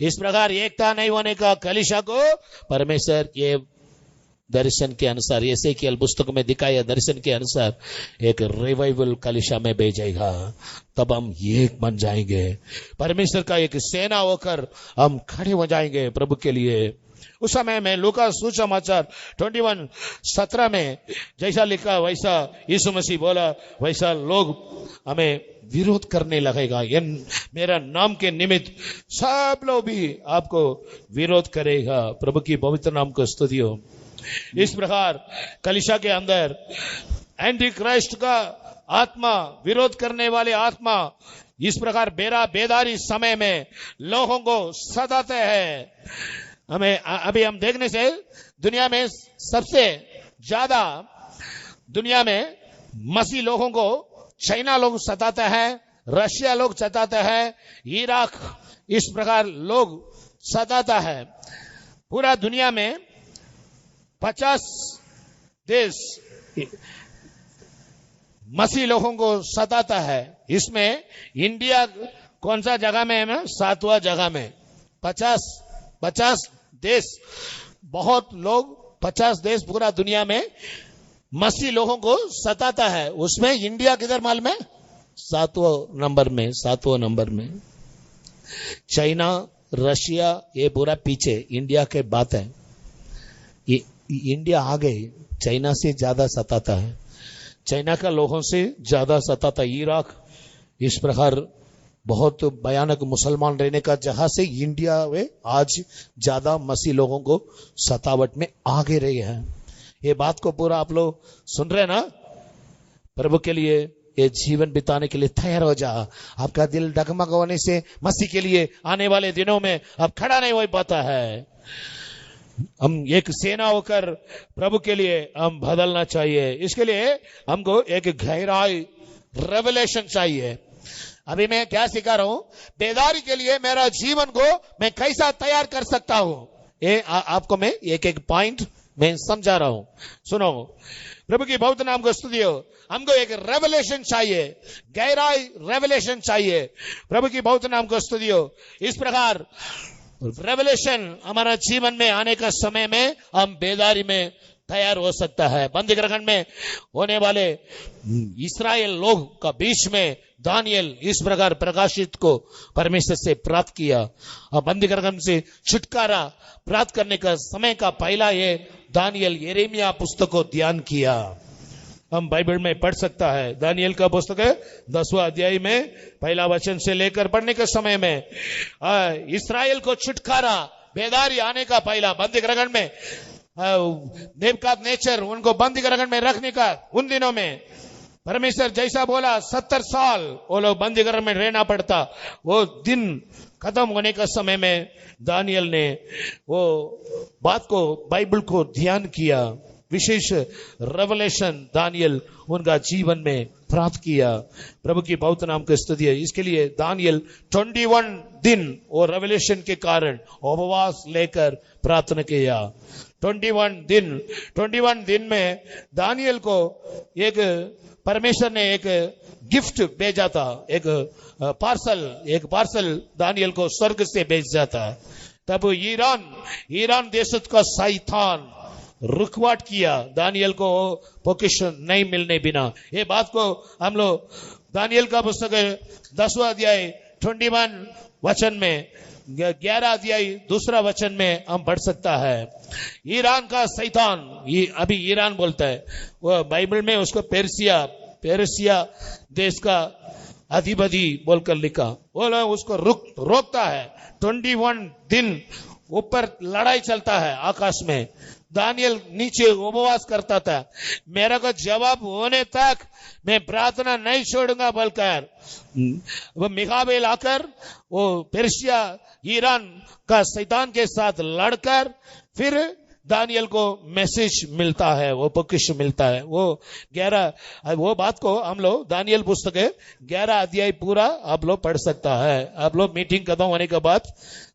इस प्रकार एकता नहीं होने का कलीसिया को परमेश्वर ये दर्शन के अनुसार, एसेकिएल पुस्तक में दिखाया दर्शन के अनुसार एक रिवाइवल कलीसिया में भेजेगा। तब हम एक बन जाएंगे, परमेश्वर का एक सेना होकर हम खड़े हो जाएंगे प्रभु के लिए। उस समय में लूका सुसमाचार 21:17 में जैसा लिखा वैसा यीशु मसीह बोला, वैसा लोग हमें विरोध करने लगेगा। मेरा नाम के निमित्त सब लोग भी आपको विरोध करेगा। प्रभु की पवित्र नाम को स्तुति हो। इस प्रकार कलीसिया के अंदर एंटी क्राइस्ट का आत्मा, विरोध करने वाले आत्मा इस प्रकार बेदारी समय में लोगों को सताते हैं। हमें अभी हम देखने से दुनिया में सबसे ज्यादा दुनिया में मसीह लोगों को चाइना लोग सताते हैं, रशिया लोग सताते हैं, इराक इस प्रकार लोग सताता है। पूरा दुनिया में 50 देश मसीह लोगों को सताता है। इसमें इंडिया कौन सा जगह में है? 7वां जगह में। 50 50 देश, बहुत लोग 50 देश पूरा दुनिया में मसीह लोगों को सताता है। उसमें इंडिया किधर मालूम है? 7वें नंबर में। चाइना, रशिया ये पूरा पीछे, इंडिया के बात है। ये इंडिया आगे चाइना से ज्यादा सताता है, चाइना का लोगों से ज्यादा सताता है। इराक इस प्रकार बहुत भयानक मुसलमान रहने का जगह से इंडिया में आज ज्यादा मसीह लोगों को सतावट में आगे रहे हैं। ये बात को पूरा आप लोग सुन रहे ना? प्रभु के लिए ये जीवन बिताने के लिए तैयार हो जा। आपका दिल डगमग होने से मसीह के लिए आने वाले दिनों में अब खड़ा नहीं हो पाता है। हम एक सेना होकर प्रभु के लिए हम बदलना चाहिए। इसके लिए हमको एक गहराई रेवलेशन चाहिए। अभी मैं क्या सिखा रहा हूं? बेदारी के लिए मेरा जीवन को मैं कैसा तैयार कर सकता हूं, ये आपको मैं एक एक पॉइंट मैं समझा रहा हूं। सुनो, प्रभु की बहुत नाम को स्तुति हो। हमको एक रेवलेशन चाहिए, गहराई रेवलेशन चाहिए। प्रभु की बहुत नाम को स्तुति हो। इस प्रकार रेवलेशन हमारा जीवन में आने का समय में हम बेदारी में तैयार हो सकता है। बंदी ग्रहण में होने वाले इस्राएल लोग का बीच में दानियल इस प्रकार प्रकाशित को परमेश्वर से प्राप्त किया और बंदी ग्रहण से छुटकारा प्राप्त करने का समय का पहला ये दानियल यिर्मयाह पुस्तक को ध्यान किया। हम बाइबल में पढ़ सकता है। दानियल का पुस्तक है 10वां अध्याय में पहला वचन से लेकर पढ़ने के समय में इस्राएल को छुटकारा बेदारी आने का पहला बंदी ग्रहण में नेबूकदनेस्सर उनको बंदी ग्रहण में रखने का उन दिनों में परमेश्वर जैसा बोला 70 साल वो लोग बंदी ग्रहण में रहना पड़ता। वो दिन खत्म होने का समय में दानियल ने वो बात को बाइबल को ध्यान किया। विशेष रेवलेशन दानियल उनका जीवन में प्राप्त किया। प्रभु की बहुत नाम की स्तुति है। इसके लिए दानियल 21 दिन और रेवलेशन के कारण उपवास लेकर प्रार्थना किया। 21 दिन में दानियल को एक परमेश्वर ने एक गिफ्ट भेजा था, एक पार्सल दानियल को स्वर्ग से भेजा था। तब ईरान देश का शैतान रुकवाट किया दानियल को पोजीशन नहीं मिलने बिना। ये बात को हम लोग दानियल का पुस्तक 10वां अध्याय 21 वचन में 11 अध्याय 2 वचन में हम पढ़ सकता है। ईरान का शैतान, अभी ईरान बोलता है, वो बाइबल में उसको पेर्सिया देश का अधिपति बोलकर लिखा। वो लोग उसको रोकता है। 21 दिन ऊपर लड़ाई चलता है आकाश में। दानियल नीचे उपवास करता था। मेरा को जवाब होने तक मैं प्रार्थना नहीं छोड़ूंगा बोलकर वो मिकाएल आकर वो पेर्सिया ईरान का शैतान के साथ लड़कर फिर दानियल को मैसेज मिलता है, वो पोजीशन मिलता है। वो बात को हम लोग दानियल पुस्तक 11 अध्याय पूरा आप लोग पढ़ सकता है। आप लोग मीटिंग खत्म होने के बाद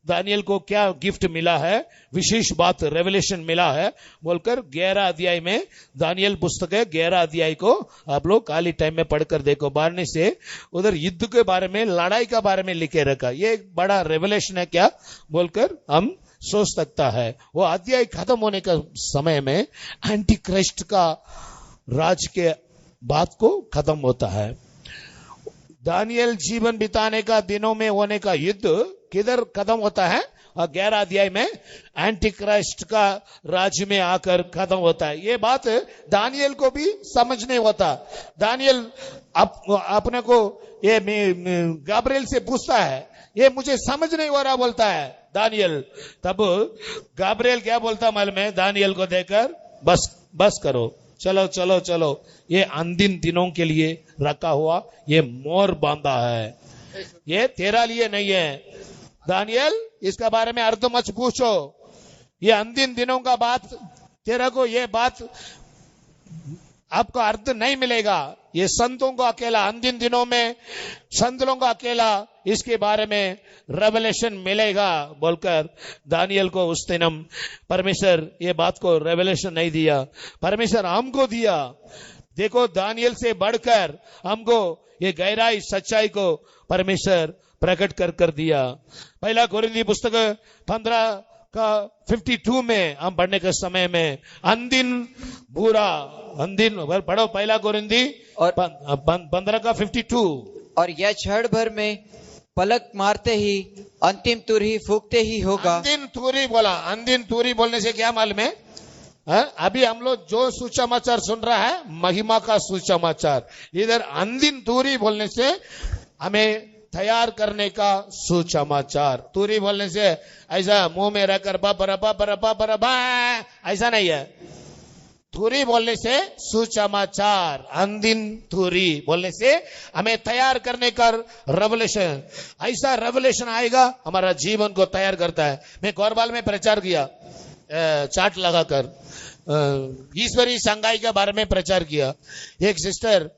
दानियल को क्या गिफ्ट मिला है, विशेष बात रेवलेशन मिला है बोलकर 11 अध्याय में दानियल पुस्तक 11 अध्याय को आप लोग खाली टाइम में पढ़कर देखो। बारने से उधर युद्ध के बारे में, लड़ाई के बारे में लिखे रखा। ये एक बड़ा रेवलेशन है क्या बोलकर हम सोच सकता है। वो अध्याय खत्म होने का समय में एंटी क्राइस्ट का राज के बात को खत्म होता है। दानियल जीवन बिताने का दिनों में होने का युद्ध किधर खत्म होता है? 11 अध्याय में एंटी क्राइस्ट का राज्य में आकर खत्म होता है। ये बात दानियल को भी समझ नहीं होता। दानियल अपने को ये गब्रिएल से पूछता है, ये मुझे समझ नहीं हो रहा बोलता है दानियल। तब गब्रिएल क्या बोलता मालूम है? दानियल को देखकर बस करो, चलो, ये अंतिम दिनों के लिए रखा हुआ ये मोर बांधा है, ये तेरा लिए नहीं है दानियल, इसका बारे में अर्थ मत पूछो। ये अंतिम दिनों का बात, तेरा को ये बात आपको अर्थ नहीं मिलेगा। ये संतों को अकेला अंतिम दिनों में संतों को अकेला इसके बारे में रेवलेशन मिलेगा बोलकर दानियल को उस दिन हम परमेश्वर ये बात को रेवलेशन नहीं दिया, परमेश्वर हमको दिया। देखो दानियल से बढ़कर हमको ये गहराई सच्चाई को परमेश्वर प्रकट कर दिया। पहला कोरिन्थी पुस्तक 15 का 52 में हम पढ़ने के समय में अंदिन बुरा, अंदिन पढ़ो पहला कोरिंदी और 15 का 52। और यह क्षण भर में पलक मारते ही अंतिम तुरही फूकते ही होगा। अंदिन तुरी बोला, अंदिन तुरी बोलने से क्या मालूम है? अभी हम लोग जो सुसमाचार सुन रहा है महिमा का सुसमाचार, इधर अंदिन तुरी बोलने से हमें तैयार करने का सुसमाचार। तुरी बोलने से ऐसा मुंह में रहकर बा ऐसा नहीं है। तुरी बोलने से सुसमाचार, अंदिन तुरी बोलने से हमें तैयार करने का रेवलेशन, ऐसा रेवलेशन आएगा हमारा जीवन को तैयार करता है। मैं गौरबाल में प्रचार किया, चार्ट लगाकर ईश्वरीय संगाई के बारे में प्रचार किया। एक सिस्टर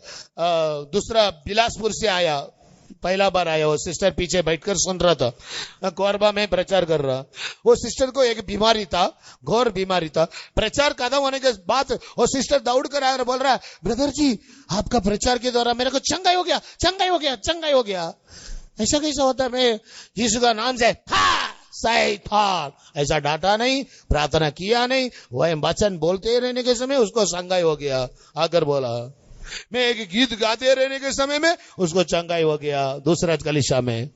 दूसरा बिलासपुर से आया, पहला बार आया, वो सिस्टर पीछे बैठकर सुन रहा था, कोरबा में प्रचार कर रहा। वो सिस्टर को एक बीमारी था, घोर बीमारी था। प्रचार खत्म होने के बाद वो सिस्टर दौड़ कर आकर बोल रहा है, ब्रदर जी आपका प्रचार के दौरान मेरे को चंगाई हो गया, चंगाई हो गया, चंगाई हो गया। ऐसा कैसा होता है? मैं यीशु का नाम से शैतान ऐसा डांटा नहीं, प्रार्थना किया नहीं, वह वचन बोलते रहने के समय उसको चंगाई हो गया। आकर बोला, मैं एक गीत गाते रहने के समय में उसको चंगाई हो गया। दूसरा कलीसिया में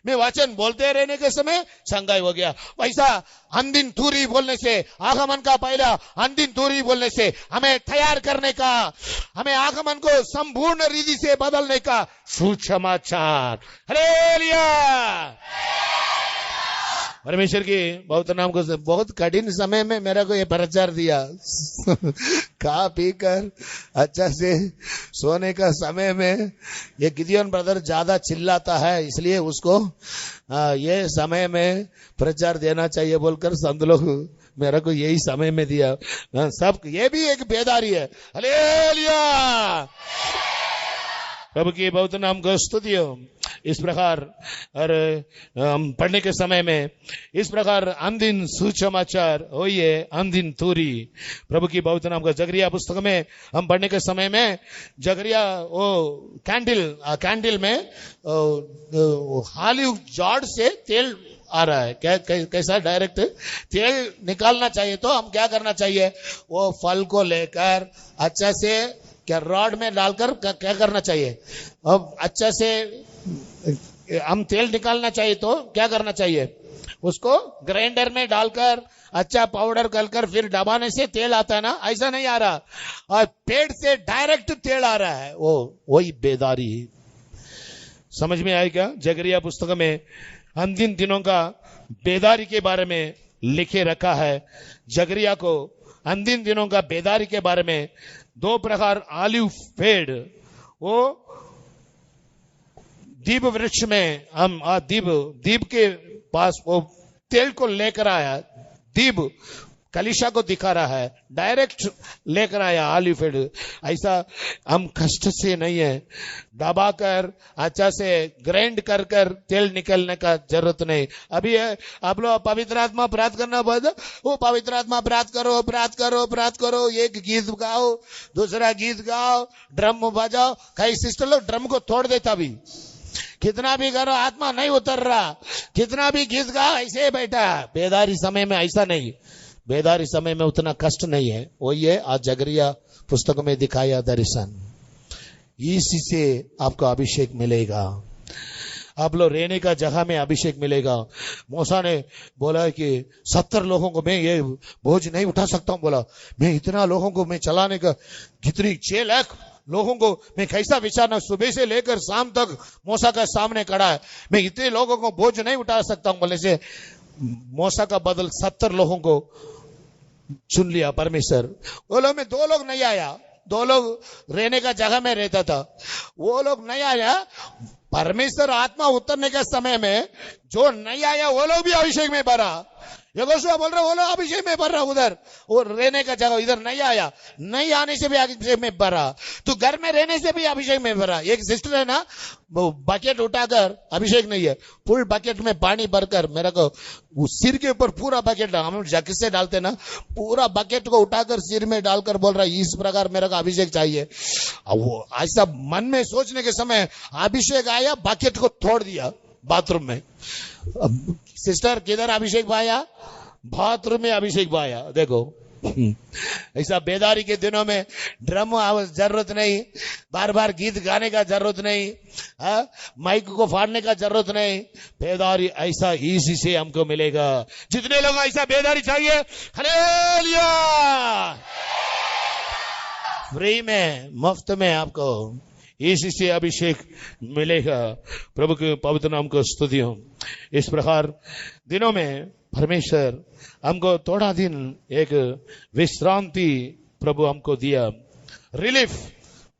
मैं वचन बोलते रहने के समय चंगाई हो गया। वैसा अंदिन तुरी बोलने से, आगमन का पहला अंदिन तुरी बोलने से हमें तैयार करने का, हमें आगमन को संपूर्ण रीति से बदलने का सुसमाचार। हालेलुया। परमेश्वर की बहुत नाम को बहुत कठिन समय में मेरे को ये प्रचार दिया। खा पी कर अच्छा से सोने का समय में ये गिदियोन ब्रदर ज्यादा चिल्लाता है, इसलिए उसको ये समय में प्रचार देना चाहिए बोलकर संत लोग मेरे को यही समय में दिया। सब ये भी एक बेदारी है। हालेलुया। प्रभु की बहुत नाम को स्तुति हो। इस प्रकार और हम पढ़ने के समय में इस प्रकार अंदिन सुसमाचार होइए, अंदिन तुरी। प्रभु की बहुत नाम का जकरिया पुस्तक में हम पढ़ने के समय में जकरिया वो कैंडल में हाली जाड़ से तेल आ रहा है। कैसा डायरेक्ट तेल निकालना चाहिए, तो हम क्या करना चाहिए? वो फल को लेकर अच्छा से क्या रॉड में डालकर क्या करना चाहिए? अब अच्छा से हम तेल निकालना चाहिए तो क्या करना चाहिए? उसको ग्राइंडर में डालकर अच्छा पाउडर करकर फिर दबाने से तेल आता है ना, ऐसा नहीं आ रहा। और पेड़ से डायरेक्ट तेल आ रहा है, वो वही बेदारी। समझ में आए क्या? जकरिया पुस्तक में अंतिम दिनों का बेदारी के बारे में लिखे रखा है। जकरिया को अंतिम दिनों का बेदारी के बारे में दो प्रकार आलिव पेड़, वो दीप वृक्ष में हम दीप के पास वो तेल को लेकर आया, दीप कलीसिया को दिखा रहा है, डायरेक्ट लेकर आया आलिव पेड़। ऐसा हम कष्ट से नहीं है, दबाकर अच्छा से ग्राइंड कर तेल निकलने का जरूरत नहीं। अभी आप लोग पवित्र आत्मा प्राप्त करना बंद, वो पवित्र आत्मा प्राप्त करो, प्राप्त करो, प्राप्त करो। एक गीत गाओ, दूसरा गीत गाओ, ड्रम बजाओ। कई सिस्टर लोग ड्रम को तोड़ देता भी, कितना भी करो आत्मा नहीं उतर रहा, कितना भी गीत गाओ ऐसे बैठा। बेदारी समय में ऐसा नहीं, बेदारी समय में उतना कष्ट नहीं है। वो ये आज जकरिया पुस्तक में दिखाया दर्शन, इसी से आपको अभिषेक मिलेगा। आप लोग रहने का जगह में अभिषेक मिलेगा। मूसा ने बोला कि 70 लोगों को मैं ये बोझ नहीं उठा सकता हूं। बोला मैं इतना लोगों को मैं चलाने का, कितनी 6 लाख लोगों को मैं कैसा विचारना, सुबह से लेकर शाम तक मूसा का सामने खड़ा है, मैं इतने लोगों को बोझ नहीं उठा सकता हूं। बोले से मूसा का बदल 70 लोगों को चुन लिया परमेश्वर। बोलो मैं 2 लोग नहीं आया, 2 लोग रहने का जगह में रहता था, वो लोग नहीं आया। परमेश्वर आत्मा उतरने के समय में जो नहीं आया वो लोग भी अभिषेक में भरा। यहोशू बोल रहा वो लोग अभिषेक में भर रहा, उधर वो रहने का जगह इधर नहीं आया, नहीं आने से भी अभिषेक में भरा, तो घर में रहने से भी अभिषेक में भरा। एक सिस्टर है ना, वो बकेट उठाकर, अभिषेक नहीं है, फुल बकेट में पानी भरकर मेरे को सिर के ऊपर पूरा बकेट, हम जग से डालते ना, पूरा बकेट को उठाकर सिर में डालकर बोल रहा इस प्रकार मेरे को अभिषेक चाहिए। अब वो ऐसा मन में सोचने के समय अभिषेक आया, बकेट को तोड़ दिया बाथरूम में। सिस्टर किधर अभिषेक पाया? बाथरूम में अभिषेक पाया। देखो ऐसा बेदारी के दिनों में ड्रम जरूरत नहीं, बार बार गीत गाने का जरूरत नहीं, माइक को फाड़ने का जरूरत नहीं। बेदारी ऐसा इसी से हमको मिलेगा। जितने लोग ऐसा बेदारी चाहिए, हालेलुया, फ्री में, मुफ्त में आपको इसी से अभिषेक मिलेगा। प्रभु के पवित्र नाम को स्तुति हो। इस प्रकार दिनों में परमेश्वर हमको थोड़ा दिन एक विश्रांति प्रभु हमको दिया, रिलीफ।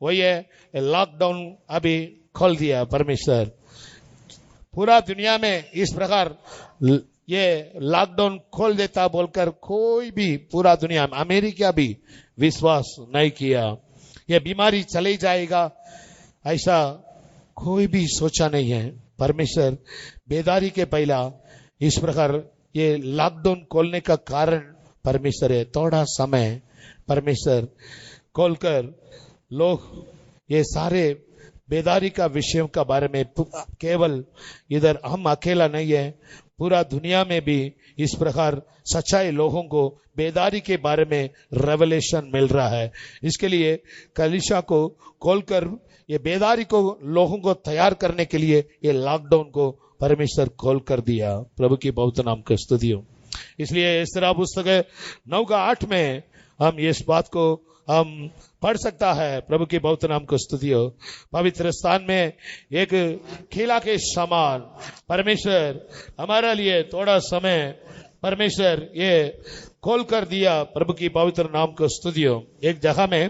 वही है, लॉकडाउन अभी खोल दिया परमेश्वर। पूरा दुनिया में इस प्रकार ये लॉकडाउन खोल देता बोलकर कोई भी पूरा दुनिया में, अमेरिका भी विश्वास नहीं किया। ये बीमारी चली जाएगा ऐसा कोई भी सोचा नहीं है। परमेश्वर बेदारी के पहला इस प्रकार ये लॉकडाउन खोलने का कारण परमेश्वर है। थोड़ा समय परमेश्वर खोलकर लोग ये सारे बेदारी का विषयों का बारे में, केवल इधर हम अकेला नहीं है, पूरा दुनिया में भी इस प्रकार सच्चाई लोगों को बेदारी के बारे में रेवलेशन मिल रहा है। इसके लिए कलीसिया को खोलकर ये बेदारी को लोगों को तैयार करने के लिए ये लॉकडाउन को परमेश्वर खोल कर दिया। प्रभु की पवित्र नाम की स्तुति हो। इसलिए इस तरह पुस्तक 9:8 में हम इस बात को हम पढ़ सकता है। प्रभु की पवित्र नाम को स्तुति हो। पवित्र स्थान में एक खिला के समान परमेश्वर हमारे लिए थोड़ा समय परमेश्वर ये खोल कर दिया। प्रभु की पवित्र नाम को स्तुति हो। एक जगह में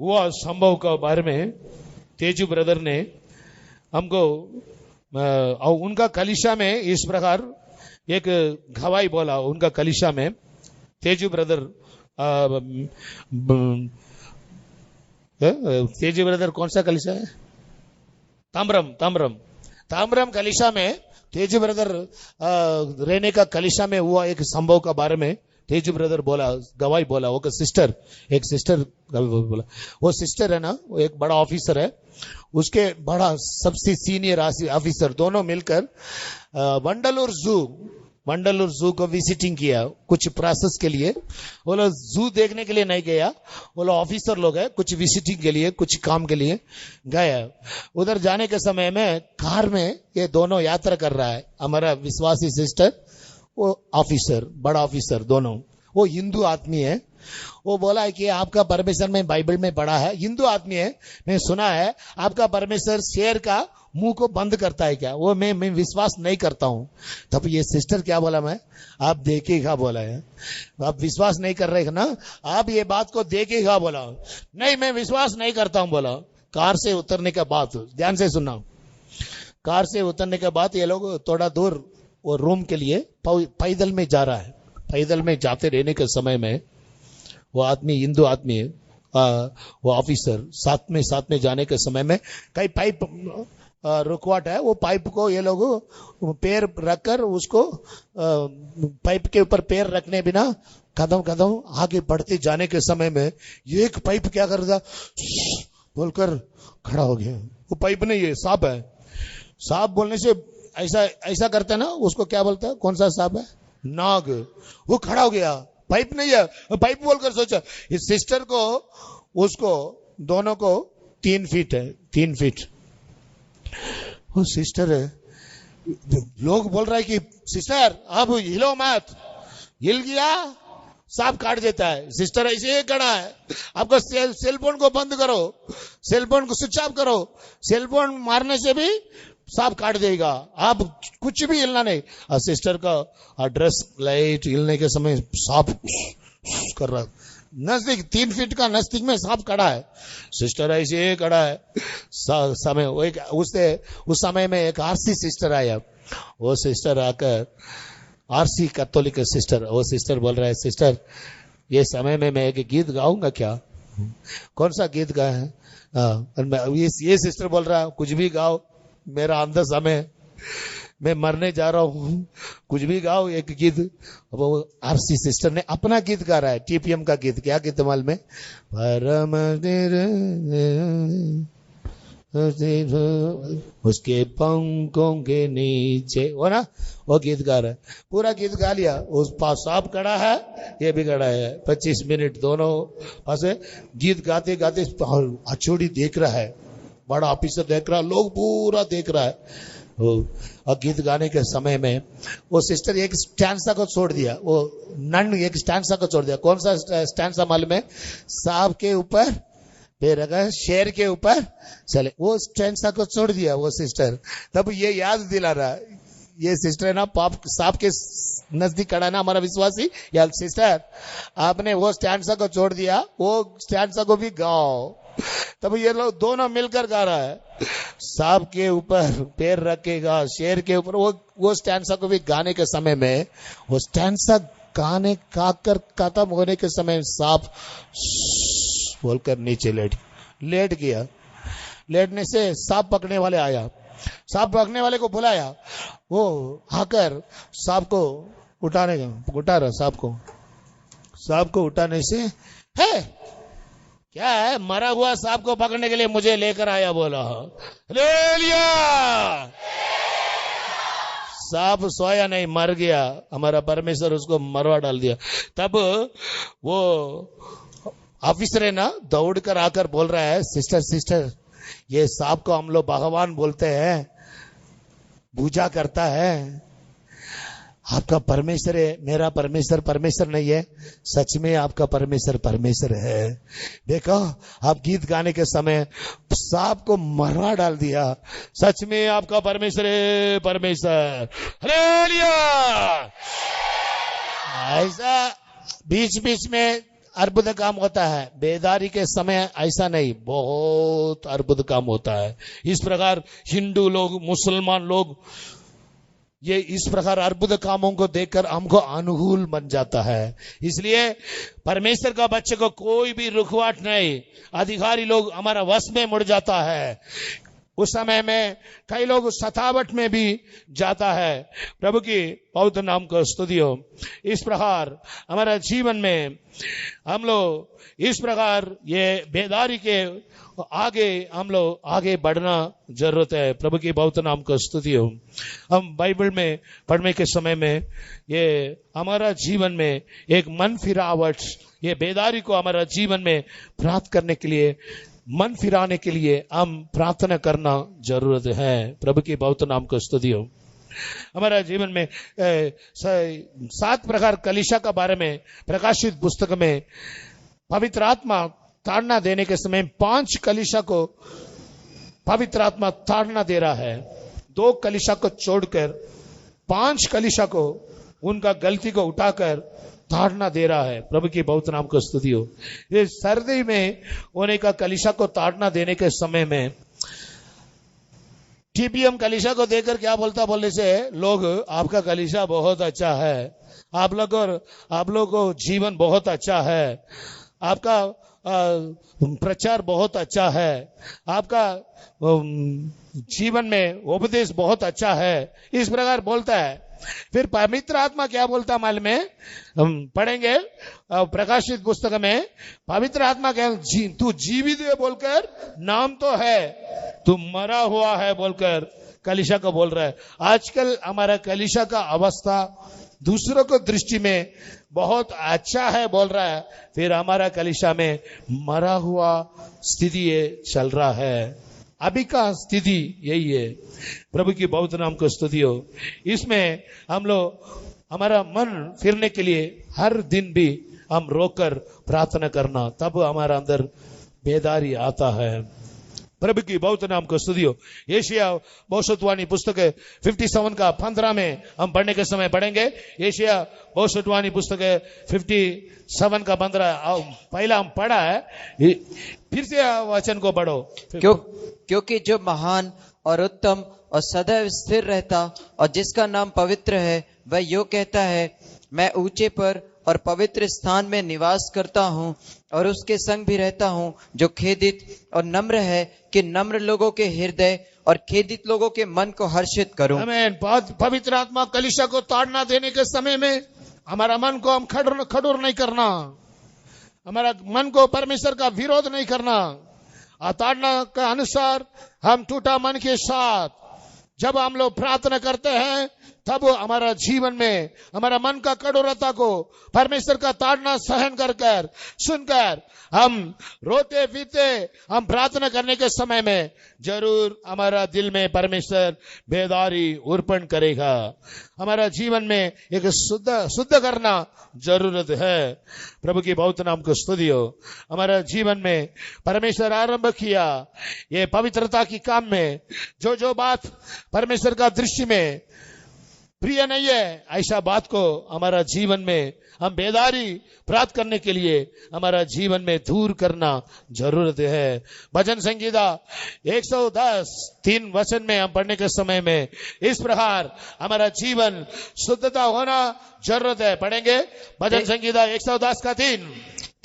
हुआ संभव के बारे में तेजू ब्रदर ने हमको और उनका कलीसिया में इस प्रकार एक गवाही बोला। उनका कलीसिया में तेजू ब्रदर तेजू ब्रदर कौन सा कलीसिया है? ताम्रम कलीसिया में तेजू ब्रदर रहने का कलीसिया में हुआ एक संभव का बारे में तेजू ब्रदर बोला, गवाही बोला। वो एक सिस्टर बोला, वो सिस्टर है ना, वो एक बड़ा ऑफिसर है, उसके बड़ा सबसे सीनियर ऑफिसर दोनों मिलकर वंडलूर जू को विजिटिंग किया कुछ प्रोसेस के लिए। वो लोग जू देखने के लिए नहीं गया, वो लोग ऑफिसर लोग है, कुछ विजिटिंग के लिए, कुछ काम के लिए गया। उधर जाने के समय में कार में ये दोनों यात्रा कर रहा है, हमारा विश्वासी सिस्टर, वो ऑफिसर, बड़ा ऑफिसर दोनों। वो हिंदू आदमी है। वो बोला है कि आपका परमेश्वर में बाइबल में पढ़ा है, हिंदू आदमी है, मैं सुना है आपका परमेश्वर शेर का मुंह को बंद करता है क्या? वो मैं विश्वास नहीं करता हूं। तब ये सिस्टर क्या बोला, मैं आप देखेगा बोला है, आप विश्वास नहीं कर रहे ना, आप ये बात को देखेगा बोला। नहीं मैं विश्वास नहीं करता हूं बोला। कार से उतरने के बाद, ध्यान से सुनना, कार से उतरने के बाद ये लोग थोड़ा दूर वो रूम के लिए पैदल में जा रहा है। पैदल में जाते रहने के समय में वो आदमी, हिंदू आदमी है, वो ऑफिसर, साथ में जाने के समय में कई पाइप रुकवाट है, वो पाइप को ये लोग पैर रखकर उसको पाइप के ऊपर पैर रखने बिना कदम आगे बढ़ते जाने के समय में एक पाइप क्या कर रहा बोलकर खड़ा हो गया। वो पाइप नहीं है, सांप है। सांप बोलने से ऐसा करते ना, उसको क्या बोलता है, कौन सा सांप है? नाग। वो खड़ा हो गया, पाइप नहीं है, पाइप बोलकर सोचा। इस सिस्टर को उसको दोनों को 3 फीट है, 3 फीट। वो सिस्टर है, लोग बोल रहा है कि सिस्टर आप हिलो मत, हिल गया सांप काट देता है। सिस्टर ऐसे ही खड़ा है, आपका सेलफोन को बंद करो, सेलफोन को स्विच ऑफ करो, सेलफोन मारने से भी सांप काट देगा, आप कुछ भी हिलना नहीं। और सिस्टर का ड्रेस लाइट हिलने के समय सांप कर रहा, नजदीक 3 फीट का नजदीक में सांप खड़ा है। सिस्टर ऐसे खड़ा है। समय उस समय में एक आरसी सिस्टर आया। वो सिस्टर आकर, आरसी कैथोलिक सिस्टर, वो सिस्टर बोल रहा है, सिस्टर ये समय में मैं एक गीत गाऊंगा क्या? कौन सा गीत गाए हैं? ये सिस्टर बोल रहा है कुछ भी गाओ, मेरा अंदर समय, मैं मरने जा रहा हूं, कुछ भी गाओ एक गीत। वो आरसी सिस्टर ने अपना गीत गा रहा है, टीपीएम का गीत। क्या गीत मालूम में? परम उसके पंखों के नीचे, वो ना वो गीत गा रहा है, पूरा गीत गा लिया। उस पास सांप खड़ा है, ये भी खड़ा है, 25 मिनट दोनों पास गीत गाते गाते हथौड़ी देख रहा है, बड़ा ऑफिसर देख रहा है, लोग पूरा देख रहा है। और गीत गाने के समय में वो सिस्टर एक स्टैंसा को छोड़ दिया, वो नन एक स्टैंसा को छोड़ दिया। कौन सा स्टैंसा मालूम है? सांप के ऊपर पैर रखा, शेर के ऊपर चले, वो स्टैंसा को छोड़ दिया वो सिस्टर। तब ये याद दिला रहा, ये सिस्टर है ना, पाप सांप के नजदीक खड़ा ना हमारा विश्वासी, या सिस्टर आपने वो स्टैंसा को छोड़ दिया, वो स्टैंसा को भी गाओ। तब ये लोग दोनों मिलकर गा रहा है, सांप के ऊपर पैर रखेगा, शेर के ऊपर, वो स्टैंसा को भी गाने के समय में, वो स्टैंसा गाने गाकर खत्म होने के समय सांप बोलकर नीचे लेट गया। लेटने से सांप पकड़ने वाले आया, सांप पकड़ने वाले को बुलाया, वो आकर सांप को उठा रहा, सांप को उठाने से, है क्या है, मरा हुआ सांप को पकड़ने के लिए मुझे लेकर आया, बोला हालेलुया। सांप सोया नहीं, मर गया, हमारा परमेश्वर उसको मरवा डाल दिया। तब वो ऑफिसर है ना, दौड़ कर आकर बोल रहा है, सिस्टर ये सांप को हम लोग भगवान बोलते हैं, पूजा करता है, आपका परमेश्वर है, मेरा परमेश्वर नहीं है, सच में आपका परमेश्वर है। देखो आप गीत गाने के समय सांप को मरवा डाल दिया, सच में आपका परमेश्वर है, हालेलुया। ऐसा बीच बीच में अर्बुद काम होता है, बेदारी के समय ऐसा नहीं, बहुत अर्बुद काम होता है। इस प्रकार हिंदू लोग, मुसलमान लोग, ये इस प्रकार अर्बुद कामों को देखकर हमको अनुकूल बन जाता है। इसलिए परमेश्वर का बच्चे को कोई भी रुकवाट नहीं, अधिकारी लोग हमारा वश में मुड़ जाता है। उस समय में कई लोग सतावट में भी जाता है। प्रभु की पवित्र नाम को स्तुति हो। इस प्रकार हमारा जीवन में हम लोग इस प्रकार ये बेदारी के आगे हम लोग आगे बढ़ना जरूरत है। प्रभु की पवित्र नाम को स्तुति हो। हम बाइबल में पढ़ने के समय में ये हमारा जीवन में एक मन फिरावट, ये बेदारी को हमारा जीवन में प्राप्त करने के लिए, मन फिराने के लिए हम प्रार्थना करना जरूरत है। प्रभु की पवित्र नाम को स्तुति हो। हमारा जीवन में 7 प्रकार कलीसिया का बारे में प्रकाशित पुस्तक में पवित्र आत्मा ताड़ना देने के समय 5 कलीसिया को पवित्र आत्मा ताड़ना दे रहा है। 2 कलीसिया को छोड़कर 5 कलीसिया को उनका गलती को उठाकर ताड़ना दे रहा है। प्रभु की पवित्र नाम को स्तुति हो। ये सर्दी में होने का कलीसिया को ताड़ना देने के समय में टीपीएम कलीसिया को देखकर क्या बोलने से लोग, आपका कलीसिया बहुत अच्छा है, आप लोग को जीवन बहुत अच्छा है, आपका प्रचार बहुत अच्छा है, आपका जीवन में उपदेश बहुत अच्छा है, इस प्रकार बोलता है। फिर पवित्र आत्मा क्या बोलता मालूम है? हम पढ़ेंगे प्रकाशित पुस्तक में। पवित्र आत्मा क्या, तू जीवित है बोलकर नाम तो है, तू मरा हुआ है बोलकर कलीसिया को बोल रहा है। आजकल हमारा कलीसिया का अवस्था दूसरों को दृष्टि में बहुत अच्छा है बोल रहा है, फिर हमारा कलीसिया में मरा हुआ स्थिति चल रहा है। अभी का स्थिति यही है। प्रभु की पवित्र नाम को स्तुति हो। इसमें हम लोग हमारा मन फिरने के लिए हर दिन भी हम रोककर प्रार्थना करना, तब हमारा अंदर बेदारी आता है। प्रभु की पवित्र नाम को स्तुति हो। यशायाह भविष्यवाणी पुस्तक 57 का 15 में हम पढ़ने के समय पढ़ेंगे। यशायाह भविष्यवाणी पुस्तक 57 का 15 पहला हम पढ़ा है, फिर से वचन को पढ़ो। क्योंकि जो महान और उत्तम और सदैव स्थिर रहता और जिसका नाम पवित्र है, वह यो कहता है, मैं ऊंचे पर और पवित्र स्थान में निवास करता हूँ और उसके संग भी रहता हूँ, जो खेदित और नम्र है, कि नम्र लोगों के हृदय और खेदित लोगों के मन को हर्षित करूं। आमीन। पवित्र आत्मा कलीसिया को ताड़ना देने के समय में हमारा मन को हम खडूर नहीं करना, हमारा मन को परमेश्वर का विरोध नहीं करना। ताड़ना के अनुसार हम टूटा मन के साथ जब हम लोग प्रार्थना करते हैं, तब हमारा जीवन में हमारा मन का कठोरता को परमेश्वर का ताड़ना सहन कर कर सुनकर हम रोते पीते हम प्रार्थना करने के समय में जरूर हमारा दिल में परमेश्वर बेदारी अर्पण करेगा। हमारा जीवन में एक शुद्ध करना जरूरत है। प्रभु की बहुत नाम को स्तुति हो। हमारा जीवन में परमेश्वर आरंभ किया ये पवित्रता की काम में, जो बात परमेश्वर का दृष्टि में प्रिय नहीं है, ऐसा बात को हमारा जीवन में हम बेदारी प्राप्त करने के लिए हमारा जीवन में दूर करना जरूरत है। भजन संगीता 110:3 वचन में हम पढ़ने के समय में इस प्रकार हमारा जीवन शुद्धता होना जरूरत है। पढ़ेंगे भजन संगीता 110:3।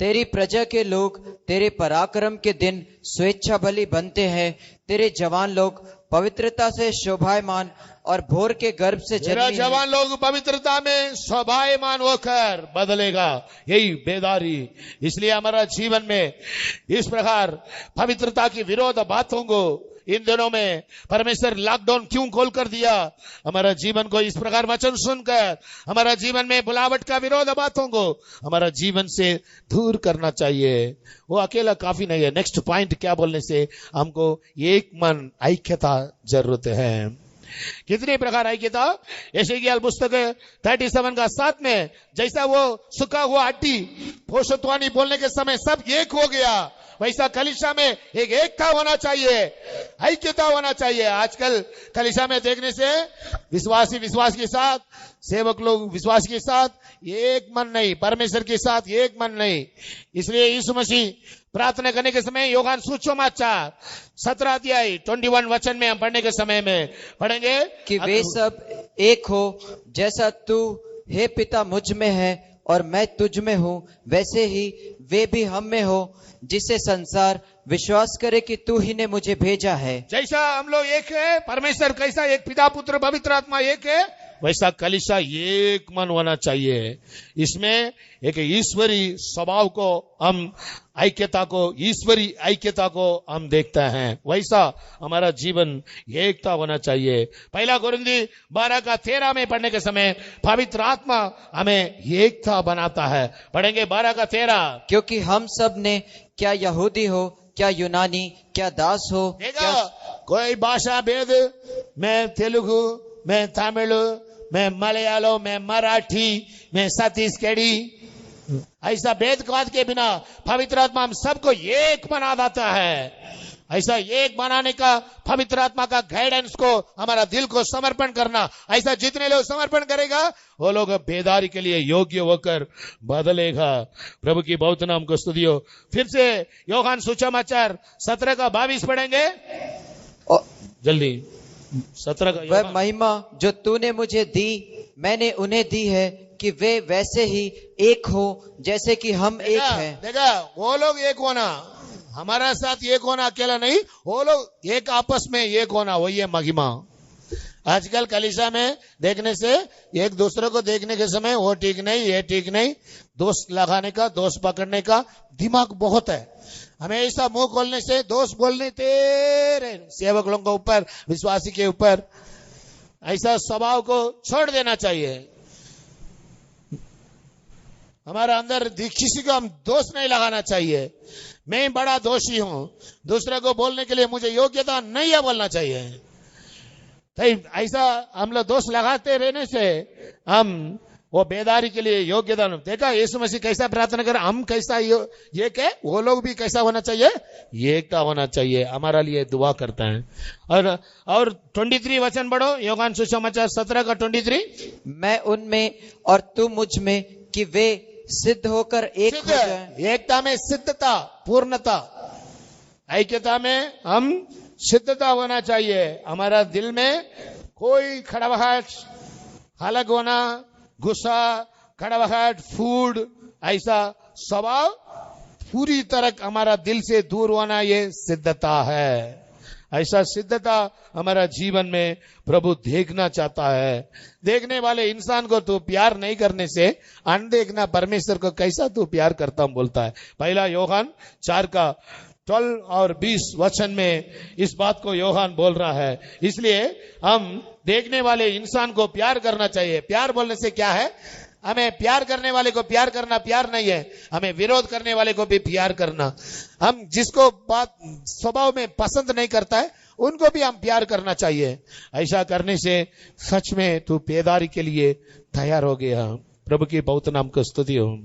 तेरी प्रजा के लोग तेरे पराक्रम के दिन स्वेच्छा बलि बनते हैं। तेरे जवान लोग पवित्रता से शोभायमान और भोर के गर्भ से तेरा जवान लोग पवित्रता में शोभायमान होकर बदलेगा। यही बेदारी। इसलिए हमारा जीवन में इस प्रकार पवित्रता की विरोध बातों को इन दिनों में परमेश्वर लॉकडाउन क्यों खोल कर दिया, हमारा जीवन को इस प्रकार वचन सुनकर हमारा जीवन में बुलावट का विरोध बातों को हमारा जीवन से दूर करना चाहिए। वो अकेला काफी नहीं है। नेक्स्ट पॉइंट क्या बोलने से हमको एक मन ऐक्यता जरूरत है। कितने प्रकार ऐक्यता? यशायाह पुस्तक 37:7 में जैसा वो सूखा हुआ हड्डी भविष्यवाणी बोलने के समय सब एक हो गया, वैसा कलीसिया में एक एकता होना चाहिए, ऐक्यता होना चाहिए। आजकल कलीसिया में देखने से विश्वासी विश्वास के साथ, सेवक लोग विश्वास के साथ एक मन नहीं, परमेश्वर के साथ एक मन नहीं। इसलिए यीशु मसीह प्रार्थना करने के समय यूहन्ना सुसमाचार 17:21 वचन में हम पढ़ने के समय में पढ़ेंगे कि वे सब एक हो, जैसा तू हे पिता मुझ में है और मैं तुझ में हूँ, वैसे ही वे भी हम में हो, जिससे संसार विश्वास करे कि तू ही ने मुझे भेजा है। जैसा हम लोग एक है, परमेश्वर कैसा एक पिता पुत्र पवित्र आत्मा एक है, वैसा कलीसिया एक मन होना चाहिए। इसमें एक ईश्वरी स्वभाव को हम ऐक्यता को, ईश्वरी ऐक्यता को हम देखते हैं। वैसा हमारा जीवन एकता होना चाहिए। 1 कोरिन्थी 12:13 में पढ़ने के समय पवित्र आत्मा हमें एकता बनाता है। पढ़ेंगे 12:13। क्योंकि हम सब ने, क्या यहूदी हो, क्या यूनानी, क्या दास हो, क्या कोई भाषा भेद, मैं तेलुगु, मैं तमिल, मैं मलयालम, मैं मराठी, मैं छत्तीसगढ़ी, ऐसा भेदभाव के बिना पवित्र आत्मा हम सबको एक बना देता है। ऐसा एक बनाने का पवित्र आत्मा का गाइडेंस को हमारा दिल को समर्पण करना, ऐसा जितने लोग समर्पण करेगा वो लोग बेदारी के लिए योग्य होकर बदलेगा। प्रभु की बहुत नाम को स्तुति हो। फिर से यूहन्ना सुसमाचार 17:22 पढ़ेंगे जल्दी। 17 का वह महिमा जो तूने मुझे दी मैंने उन्हें दी है, कि वे वैसे ही एक हो जैसे कि हम एक हैं। देखा, वो लोग एक होना, हमारा साथ एक होना, अकेला नहीं, वो लोग एक आपस में एक होना, वही है महिमा। आजकल कलीसिया में देखने से एक दूसरे को देखने के समय वो ठीक नहीं, ये ठीक नहीं, दोस्त लगाने का, दोस्त पकड़ने का दिमाग बहुत है। हमें ऐसा मुंह खोलने से दोस्त बोलने तेरे सेवक लोगों के ऊपर, विश्वासी के ऊपर, ऐसा स्वभाव को छोड़ देना चाहिए। हमारा अंदर किसी को हम दोष नहीं लगाना चाहिए। मैं बड़ा दोषी हूं, दूसरे को बोलने के लिए मुझे योग्यता नहीं है बोलना चाहिए। तो ऐसा हम लोग दोष लगाते रहने से हम वो बेदारी के लिए योग्यता नहीं। देखा यीशु मसीह कैसा प्रार्थना कर, हम कैसा ये के वो लोग भी कैसा होना चाहिए, एकता होना चाहिए। हमारा लिए दुआ करता है। और 23 वचन पढ़ो, यूहन्ना सुसमाचार 17:23। मैं उनमें और तू मुझ में, कि वे सिद्ध होकर एक हो जाएं। एकता में सिद्धता, पूर्णता, ऐक्यता में हम सिद्धता होना चाहिए। हमारा दिल में कोई खड़ाहट, अलग होना, गुस्सा, खड़ाहट, फूड, ऐसा स्वभाव पूरी तरह हमारा दिल से दूर होना, ये सिद्धता है। ऐसा सिद्धता हमारा जीवन में प्रभु देखना चाहता है। देखने वाले इंसान को तू प्यार नहीं करने से अनदेखना परमेश्वर को कैसा तू प्यार करता हूं बोलता है। 1 यूहन्ना 12 और 20 वचन में इस बात को यूहन्ना बोल रहा है। इसलिए हम देखने वाले इंसान को प्यार करना चाहिए। प्यार बोलने से क्या है? हमें प्यार करने वाले को प्यार करना प्यार नहीं है, हमें विरोध करने वाले को भी प्यार करना। हम जिसको बात स्वभाव में पसंद नहीं करता है उनको भी हम प्यार करना चाहिए। ऐसा करने से सच में तू बेदारी के लिए तैयार हो गया। प्रभु की बहुत नाम को स्तुति हो।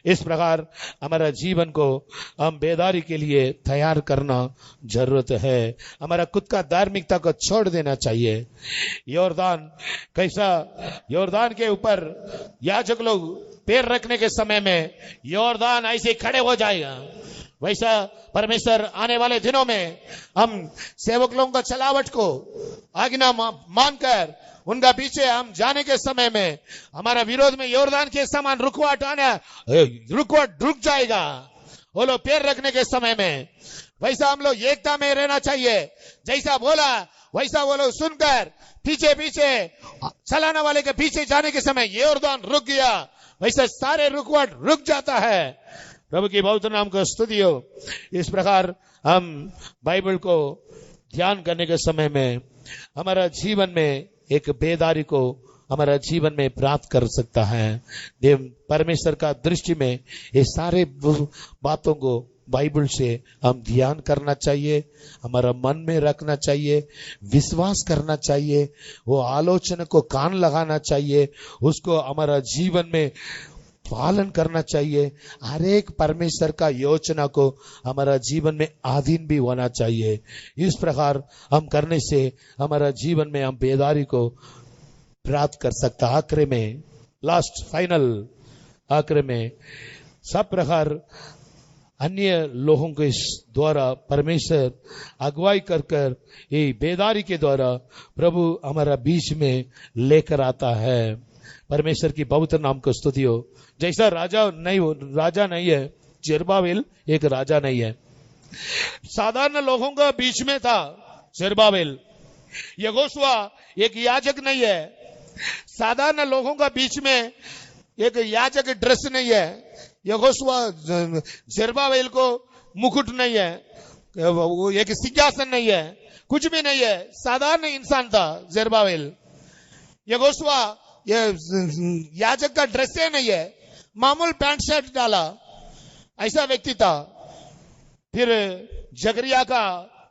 इस प्रकार हमारा जीवन को हम बेदारी के लिए तैयार करना जरूरत है। हमारा खुद का धार्मिकता को छोड़ देना चाहिए। यॉर्दान के ऊपर याजक लोग पैर रखने के समय में यॉर्दान ऐसे खड़े हो जाएगा। वैसा परमेश्वर आने वाले दिनों में हम सेवक लोगों का चलावट को आज्ञा मानकर उनका पीछे हम जाने के समय में हमारा विरोध में यॉर्दान के समान रुकवाट रुक जाएगा। वो लोग पैर रखने के समय में वैसा हम लोग एकता में रहना चाहिए। जैसा बोला वैसा वो लोग सुनकर पीछे पीछे चलाने वाले के पीछे जाने के समय यॉर्दान रुक गया। वैसे सारे रुकवाट रुक जाता है। प्रभु की बहुत नाम को स्तुति हो। इस प्रकार हम बाइबल को ध्यान करने के समय में हमारा जीवन में एक बेदारी को हमारा जीवन में प्राप्त कर सकता है। देव परमेश्वर का दृष्टि में ये सारे बातों को बाइबल से हम ध्यान करना चाहिए, हमारा मन में रखना चाहिए, विश्वास करना चाहिए, वो आलोचना को कान लगाना चाहिए, उसको हमारा जीवन में पालन करना चाहिए। हर एक परमेश्वर का योजना को हमारा जीवन में अधीन भी होना चाहिए। इस प्रकार हम करने से हमारा जीवन में हम बेदारी को प्राप्त कर सकता। आखिर में लास्ट फाइनल आखिर में सब प्रकार अन्य लोगों के द्वारा परमेश्वर अगुवाई कर ये बेदारी के द्वारा प्रभु हमारा बीच में लेकर आता है। परमेश्वर की पवित्र नाम को स्तुति हो। जैसा राजा नहीं है, जेरुब्बाबेल एक राजा नहीं है, साधारण लोगों का बीच में था जेरुब्बाबेल। यहोशुआ एक याजक नहीं है, साधारण लोगों का बीच में एक याजक ड्रेस नहीं है। यहोशुआ जेरुब्बाबेल को मुकुट नहीं है, वो एक सिंहासन नहीं है, कुछ भी नहीं है, साधारण इंसान था जेरुब्बाबेल। यहोशुआ ये याजक का ड्रेस नहीं है, मामूल पैंट शर्ट डाला, ऐसा व्यक्ति था। फिर जकरिया का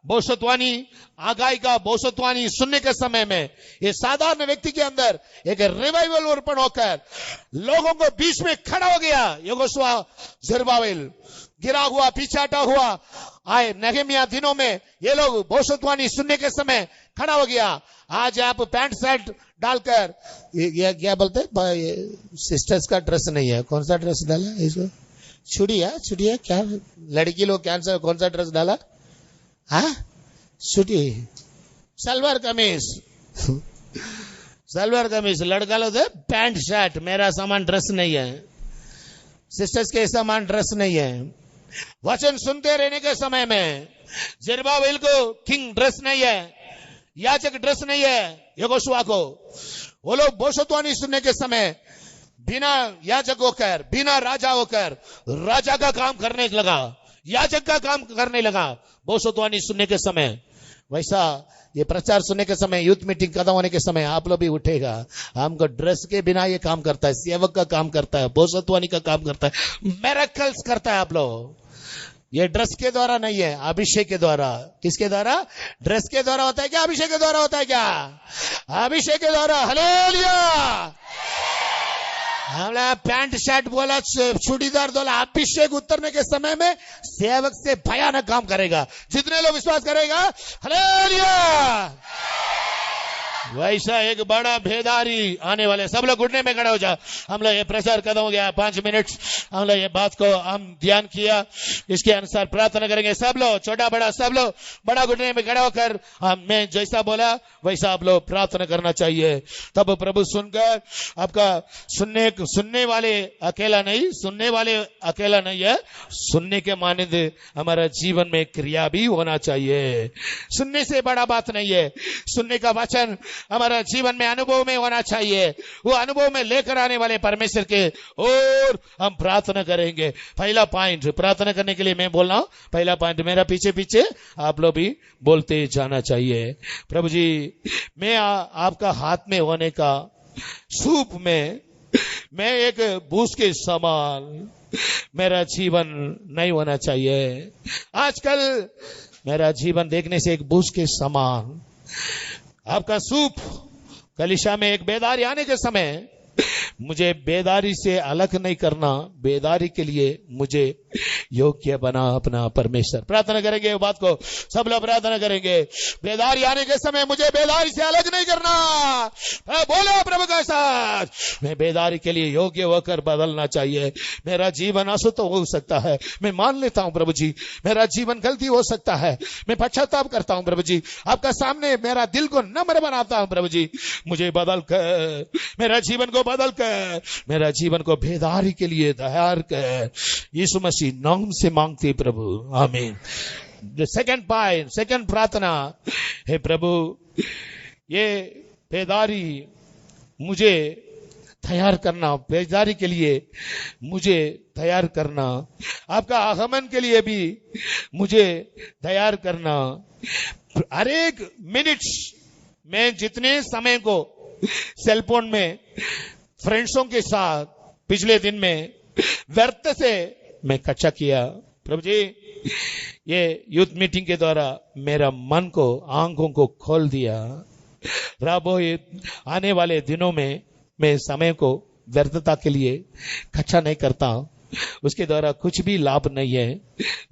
भविष्यवाणी, आगाही का भविष्यवाणी सुनने के समय में ये साधारण व्यक्ति के अंदर एक रिवाइवल उत्पन्न होकर लोगों को बीच में खड़ा हो गया। यहोशुआ जेरुब्बाबेल गिरा हुआ, पीछाटा हुआ आए नेहमिया दिनों में ये लोग भविष्यवाणी सुनने के समय खड़ा हो गया। आज आप पैंट शर्ट डालकर ये क्या बोलते सिस्टर्स का ड्रेस नहीं है, कौन सा ड्रेस डाला इसको? छुड़िया क्या लड़की लोग कैंसर कौन सा ड्रेस डाला? हाँ छुटी सलवार कमीज लड़का लोग पैंट शर्ट। मेरा सामान ड्रेस नहीं है, सिस्टर्स के सामान ड्रेस नहीं है। वचन सुनते रहने के समय में जेरुब्बाबेल को किंग ड्रेस नहीं है, याजक ड्रेस नहीं है। यहोशुआ को वो लोग भविष्यवाणी सुनने के समय बिना याजक होकर, बिना राजा होकर राजा का काम करने लगा, याजक का काम करने लगा भविष्यवाणी सुनने के समय। वैसा ये प्रचार सुनने के समय, यूथ मीटिंग खत्म होने के समय आप लोग भी उठेगा। हमको ड्रेस के बिना ये काम करता है, सेवक का काम करता है, भविष्यवाणी का काम करता है, मिरेकल्स करता है आप लोग। ये ड्रेस के द्वारा नहीं है, अभिषेक के द्वारा। किसके द्वारा? ड्रेस के द्वारा होता है क्या? अभिषेक के द्वारा होता है क्या? अभिषेक के द्वारा। हालेलुया। हमने पैंट शर्ट बोला, चूड़ीदार बोला, अभिषेक उतरने के समय में सेवक से भयानक काम करेगा। जितने लोग विश्वास करेगा हालेलुया। वैसा एक बड़ा भेदारी आने वाले। सब लोग घुटने में खड़े हो जाओ। हम लोग ये प्रचार खत्म हो गया, 5 मिनट हम लोग ये बात को हम ध्यान किया, इसके अनुसार प्रार्थना करेंगे। सब लोग छोटा बड़ा सब लोग बड़ा घुटने में खड़े होकर मैं जैसा बोला वैसा आप लोग प्रार्थना करना चाहिए। तब प्रभु सुनकर आपका सुनने वाले अकेला नहीं, सुनने वाले अकेला नहीं है, सुनने के मानंद हमारा जीवन में क्रिया भी होना चाहिए। सुनने से बड़ा बात नहीं है, सुनने का वचन हमारा जीवन में अनुभव में होना चाहिए। वो अनुभव में लेकर आने वाले परमेश्वर के और हम प्रार्थना करेंगे। पहला पॉइंट प्रार्थना करने के लिए मैं बोल रहा हूं, पहला पॉइंट मेरा पीछे पीछे आप लोग भी बोलते जाना चाहिए। प्रभु जी, मैं आपका हाथ में होने का सूप में मैं एक बूस के समान मेरा जीवन नहीं होना चाहिए। आजकल मेरा जीवन देखने से एक बूस के समान आपका सूप कलीसिया में एक बेदारी आने के समय मुझे बेदारी से अलग नहीं करना, बेदारी के लिए मुझे योग्य बना अपना परमेश्वर। प्रार्थना करेंगे बात को, सब लोग प्रार्थना करेंगे। बेदारी आने के समय मुझे बेदारी से अलग नहीं करना। बोलो प्रभु के साथ, मैं बेदारी के लिए योग्य होकर बदलना चाहिए। मेरा जीवन अशुद्ध हो सकता है, मैं मान लेता हूं प्रभु जी, मेरा जीवन गलती हो सकता है, मैं पश्चाताप करता हूं प्रभु जी, आपका सामने मेरा दिल को नम्र बनाता हूं प्रभु जी। मुझे बदल कर, मेरा जीवन को बदल कर, मेरा जीवन को बेदारी के लिए तैयार कर, यीशु मसीह नाम से मांगते प्रभु, आमीन। सेकंड पॉइंट, सेकंड प्रार्थना है, प्रभु ये बेदारी मुझे तैयार करना, बेदारी के लिए मुझे तैयार करना, आपका आगमन के लिए भी मुझे तैयार करना। हर एक मिनट में जितने समय को सेलफोन में फ्रेंड्सों के साथ पिछले दिन में व्यर्थ से मैं कच्चा किया प्रभु जी, ये यूथ मीटिंग के द्वारा मेरा मन को, आंखों को खोल दिया। राबो आने वाले दिनों में मैं समय को व्यर्थता के लिए कच्चा नहीं करता, उसके द्वारा कुछ भी लाभ नहीं है।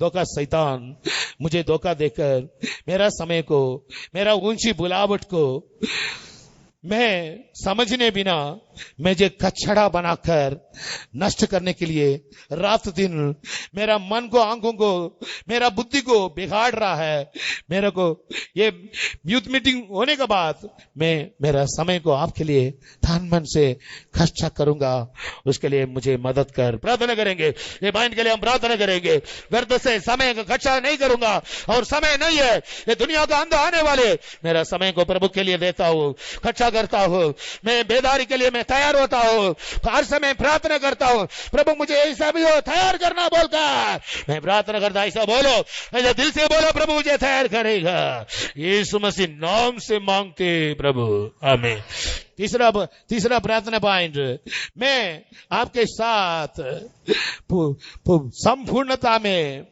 धोखा शैतान मुझे धोखा देकर मेरा समय को, मेरा ऊंची बुलावट को मैं समझने बिना मुझे कचड़ा बनाकर नष्ट करने के लिए रात दिन मेरा मन को, आंखों को, मेरा बुद्धि को बिगाड़ रहा है। मेरे को ये यूथ मीटिंग होने के बाद मैं मेरा समय को आपके लिए तन मन से खर्चा करूंगा, उसके लिए मुझे मदद कर। प्रार्थना करेंगे, ये माइंड के लिए हम प्रार्थना करेंगे। व्यर्थ से समय का खर्चा नहीं करूंगा, और समय नहीं है, ये दुनिया का अंत आने वाले, मेरा समय को प्रभु के लिए देता हूँ, खर्चा करता हूँ। मैं बेदारी के लिए मैं तैयार होता हूँ, हर समय प्रार्थना करता हूँ, प्रभु मुझे ऐसा भी हो तैयार करना बोलकर मैं प्रार्थना करता। ऐसा बोलो, ऐसा दिल से बोलो, प्रभु मुझे तैयार करेगा, यीशु मसीह नाम से मांगते प्रभु, आमीन। तीसरा प्रार्थना पॉइंट, मैं आपके साथ संपूर्णता में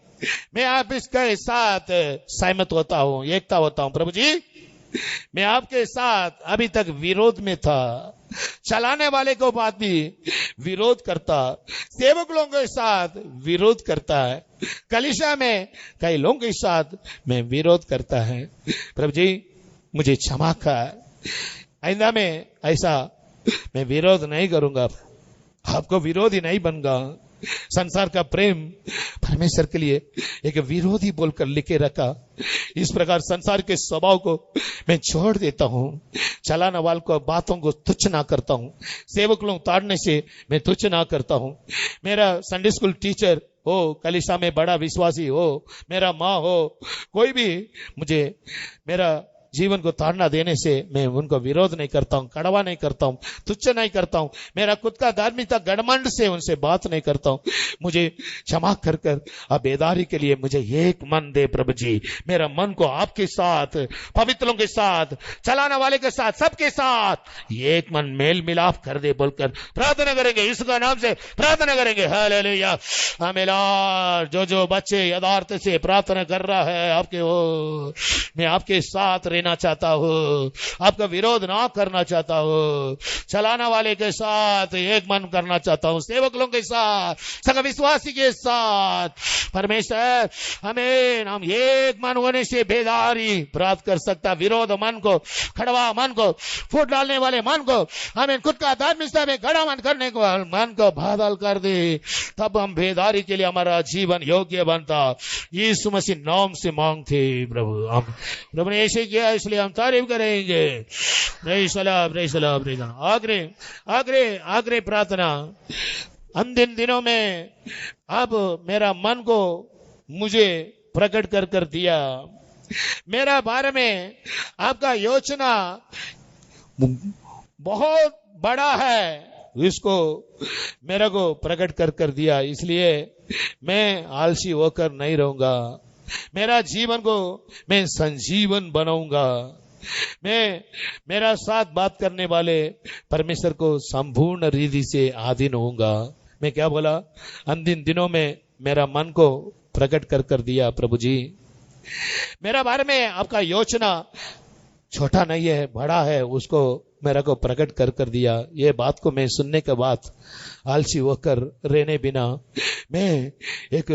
मैं आप इसके साथ सहमत होता हूँ, एकता होता हूँ। प्रभु जी, मैं आपके साथ अभी तक विरोध में था, चलाने वाले को बात भी विरोध करता, सेवक लोगों के साथ विरोध करता है, कलीसिया में कई लोगों के साथ मैं विरोध करता है। प्रभु जी मुझे क्षमा कर, आइंदा में ऐसा मैं विरोध नहीं करूंगा, आपको विरोधी नहीं बनूंगा। संसार का प्रेम परमेश्वर के लिए एक विरोधी बोलकर लिखे रखा, इस प्रकार संसार के स्वभाव को मैं छोड़ देता हूँ, चलाने वालों को बातों को तुच्छ ना करता हूँ, सेवक लोग ताड़ने से मैं तुच्छ ना करता हूँ। मेरा संडे स्कूल टीचर हो, कलीसिया में बड़ा विश्वासी हो, मेरा माँ हो, कोई भी मुझे मेरा जीवन को ताड़ना देने से मैं उनको विरोध नहीं करता हूँ, कड़वा नहीं करता हूँ, तुच्छ नहीं करता हूँ, मेरा खुद का धार्मिकता गड़मंड से उनसे बात नहीं करता हूँ। मुझे क्षमा कर कर अब बेदारी के लिए मुझे एक मन दे प्रभु जी, मेरा मन को आपके साथ, पवित्रों के साथ, चलाने वाले के साथ, सबके साथ एक मन मेल मिलाप कर दे बोलकर प्रार्थना करेंगे, इसका नाम से प्रार्थना करेंगे। हालेलुया, आमीन। जो जो बच्चे यथार्थ से प्रार्थना कर रहा है आपके हो, मैं आपके साथ रहना चाहता हूँ, आपका विरोध ना करना चाहता हूँ, चलाने वाले के साथ एक मन करना चाहता हूँ, सेवक लोगों के साथ, सगा विश्वासी के साथ। परमेश्वर हमें, हम एक मन होने से बेदारी प्राप्त कर सकता, विरोध मन को, खड़वा मन को, फूट डालने वाले मन को, हमें खुद का धार्मिकता में गड़ा मन करने को मन को बादल कर दे, तब हम बेदारी के लिए हमारा जीवन योग्य बनता। यीशु मसीह नाम से मांगते प्रभु, हम प्रभु ने ऐसे किया इसलिए हम तारीफ करेंगे। आखिरी प्रार्थना, अंतिम दिनों में अब मेरा मन को मुझे प्रकट कर दिया, मेरा बारे में आपका योजना बहुत बड़ा है, इसको मेरे को प्रकट कर दिया। इसलिए मैं आलसी होकर नहीं रहूंगा, मेरा जीवन को मैं संजीवन बनाऊंगा। मैं मेरा साथ बात करने वाले परमेश्वर को संपूर्ण रीति से अधीन होऊंगा। मैं क्या बोला, अंतिम दिनों में मेरा मन को प्रकट कर दिया प्रभु जी। मेरा बारे में आपका योजना छोटा नहीं है, बड़ा है, उसको मेरा को प्रकट कर दिया। ये बात को मैं सुनने के बाद आलसी होकर रहने बिना मैं एक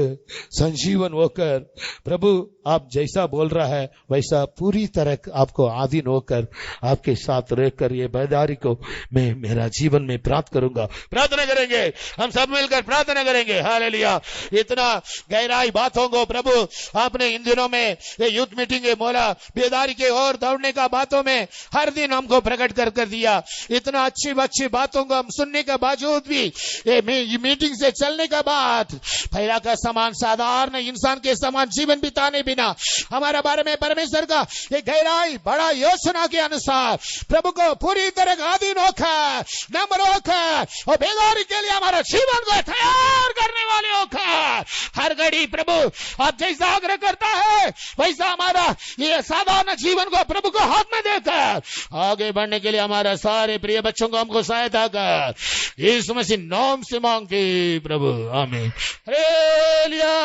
संजीवन होकर, प्रभु आप जैसा बोल रहा है वैसा पूरी तरह आपको आधीन होकर आपके साथ रहकर ये बेदारी को मैं मेरा जीवन में प्राप्त करूंगा। प्रार्थना करेंगे, हम सब मिलकर प्रार्थना करेंगे। हालेलुया। इतना गहराई बातों को प्रभु आपने इन दिनों में ये यूथ मीटिंग के मोला बेदारी के और दौड़ने का बातों में हर दिन हमको प्रकट कर दिया। इतना अच्छी बातों को हम सुनने के बावजूद भी ये मीटिंग से चलने के बाद पहला का समान साधारण इंसान के समान जीवन बिताने बिना हमारा बारे में परमेश्वर का ये गहराई बड़ा योजना के अनुसार प्रभु को पूरी तरह अधीन होकर नम्र होकर और बेदारी के लिए हमारा जीवन को तैयार करने वाले होकर हर घड़ी प्रभु आप जैसा आग्रह करता है वैसा हमारा ये साधारण जीवन को प्रभु को हाथ में देकर आगे बढ़ने के लिए हमारा सारे प्रिय बच्चों को हमको सहायता कर, यीशु मसीह नाम से मांगते प्रभु, आमीन। Hallelujah,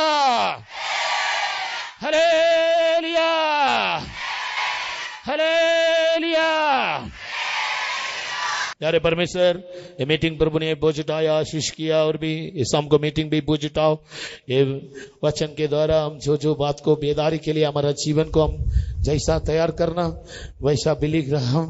hallelujah, hallelujah. यारे परमेश्वर, ये मीटिंग प्रभु ने बोझ उठाया, आशीष किया, और भी इस शाम को मीटिंग भी बोझ उठाओ। ये वचन के द्वारा हम जो बात को बेदारी के लिए हमारा जीवन को हम जैसा तैयार करना वैसा बिलीग रहा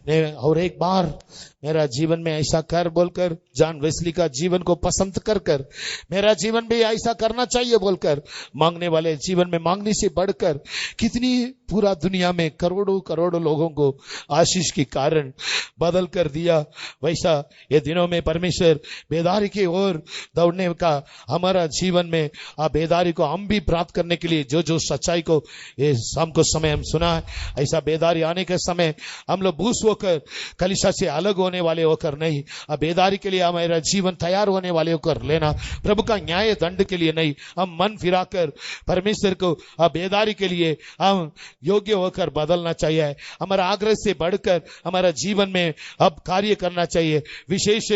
ने, और एक बार मेरा जीवन में ऐसा कर बोलकर जॉन वेस्ली का जीवन को पसंद कर मेरा जीवन भी ऐसा करना चाहिए बोलकर मांगने वाले जीवन में मांगने से बढ़कर कितनी पूरा दुनिया में करोड़ों लोगों को आशीष के कारण बदल कर दिया। वैसा ये दिनों में परमेश्वर बेदारी की ओर दौड़ने का हमारा जीवन में आप बेदारी को हम भी प्राप्त करने के लिए जो सच्चाई को ये शाम को समय हम सुना है, ऐसा बेदारी आने के समय हम लोग बूस होकर कलीसिया से अलग होने वाले होकर नहीं, अब बेदारी के लिए हमारा जीवन तैयार होने वाले होकर लेना, प्रभु का न्याय दंड के लिए नहीं। हम मन फिराकर परमेश्वर को अब बेदारी के लिए हम योग्य होकर बदलना चाहिए। हमारा आग्रह से बढ़कर हमारा जीवन में अब कार्य करना चाहिए। विशेष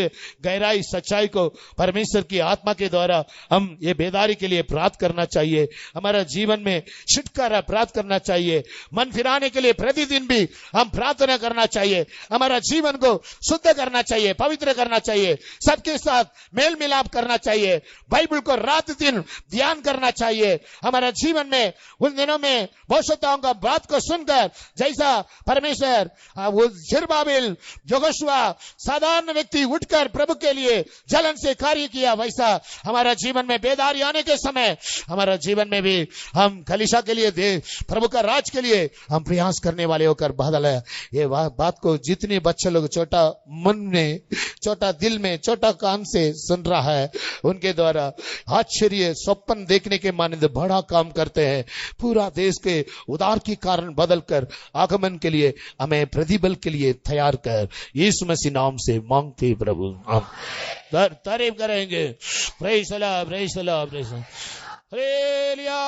गहराई सच्चाई को परमेश्वर की आत्मा के द्वारा हम ये बेदारी के लिए प्राप्त करना चाहिए। हमारा जीवन में छुटकारा प्राप्त करना चाहिए। मन फिराने के लिए प्रतिदिन भी हम प्रार्थना करना चाहिए। हमारा जीवन को शुद्ध करना चाहिए, पवित्र करना चाहिए, सबके साथ मेल मिलाप करना चाहिए, बाइबल को रात दिन ध्यान करना चाहिए। हमारा जीवन में उन दिनों में भविष्यताओं का बात को सुनकर जैसा परमेश्वर वो झिरबाबिल जोगोशुआ साधारण व्यक्ति उठकर प्रभु के लिए जलन से कार्य किया, वैसा हमारा जीवन में बेदारी आने के समय हमारा जीवन में भी हम कलीसिया के लिए दे प्रभु का राज के लिए हम प्रयास करने वाले होकर बदल है। ये बात को जितने बच्चे लोग छोटा मन में, छोटा दिल में, छोटा कान से सुन रहा है, उनके द्वारा आश्चर्य स्वप्न देखने के मानंद बड़ा काम करते हैं। पूरा देश के उदार के कारण बदल कर आगमन के लिए हमें प्रतिबल के लिए तैयार कर, यीशु मसीह नाम से मांगते प्रभु हम तारीफ करेंगे। Praise the Lord, praise the Lord, praise the Lord. Hallelujah.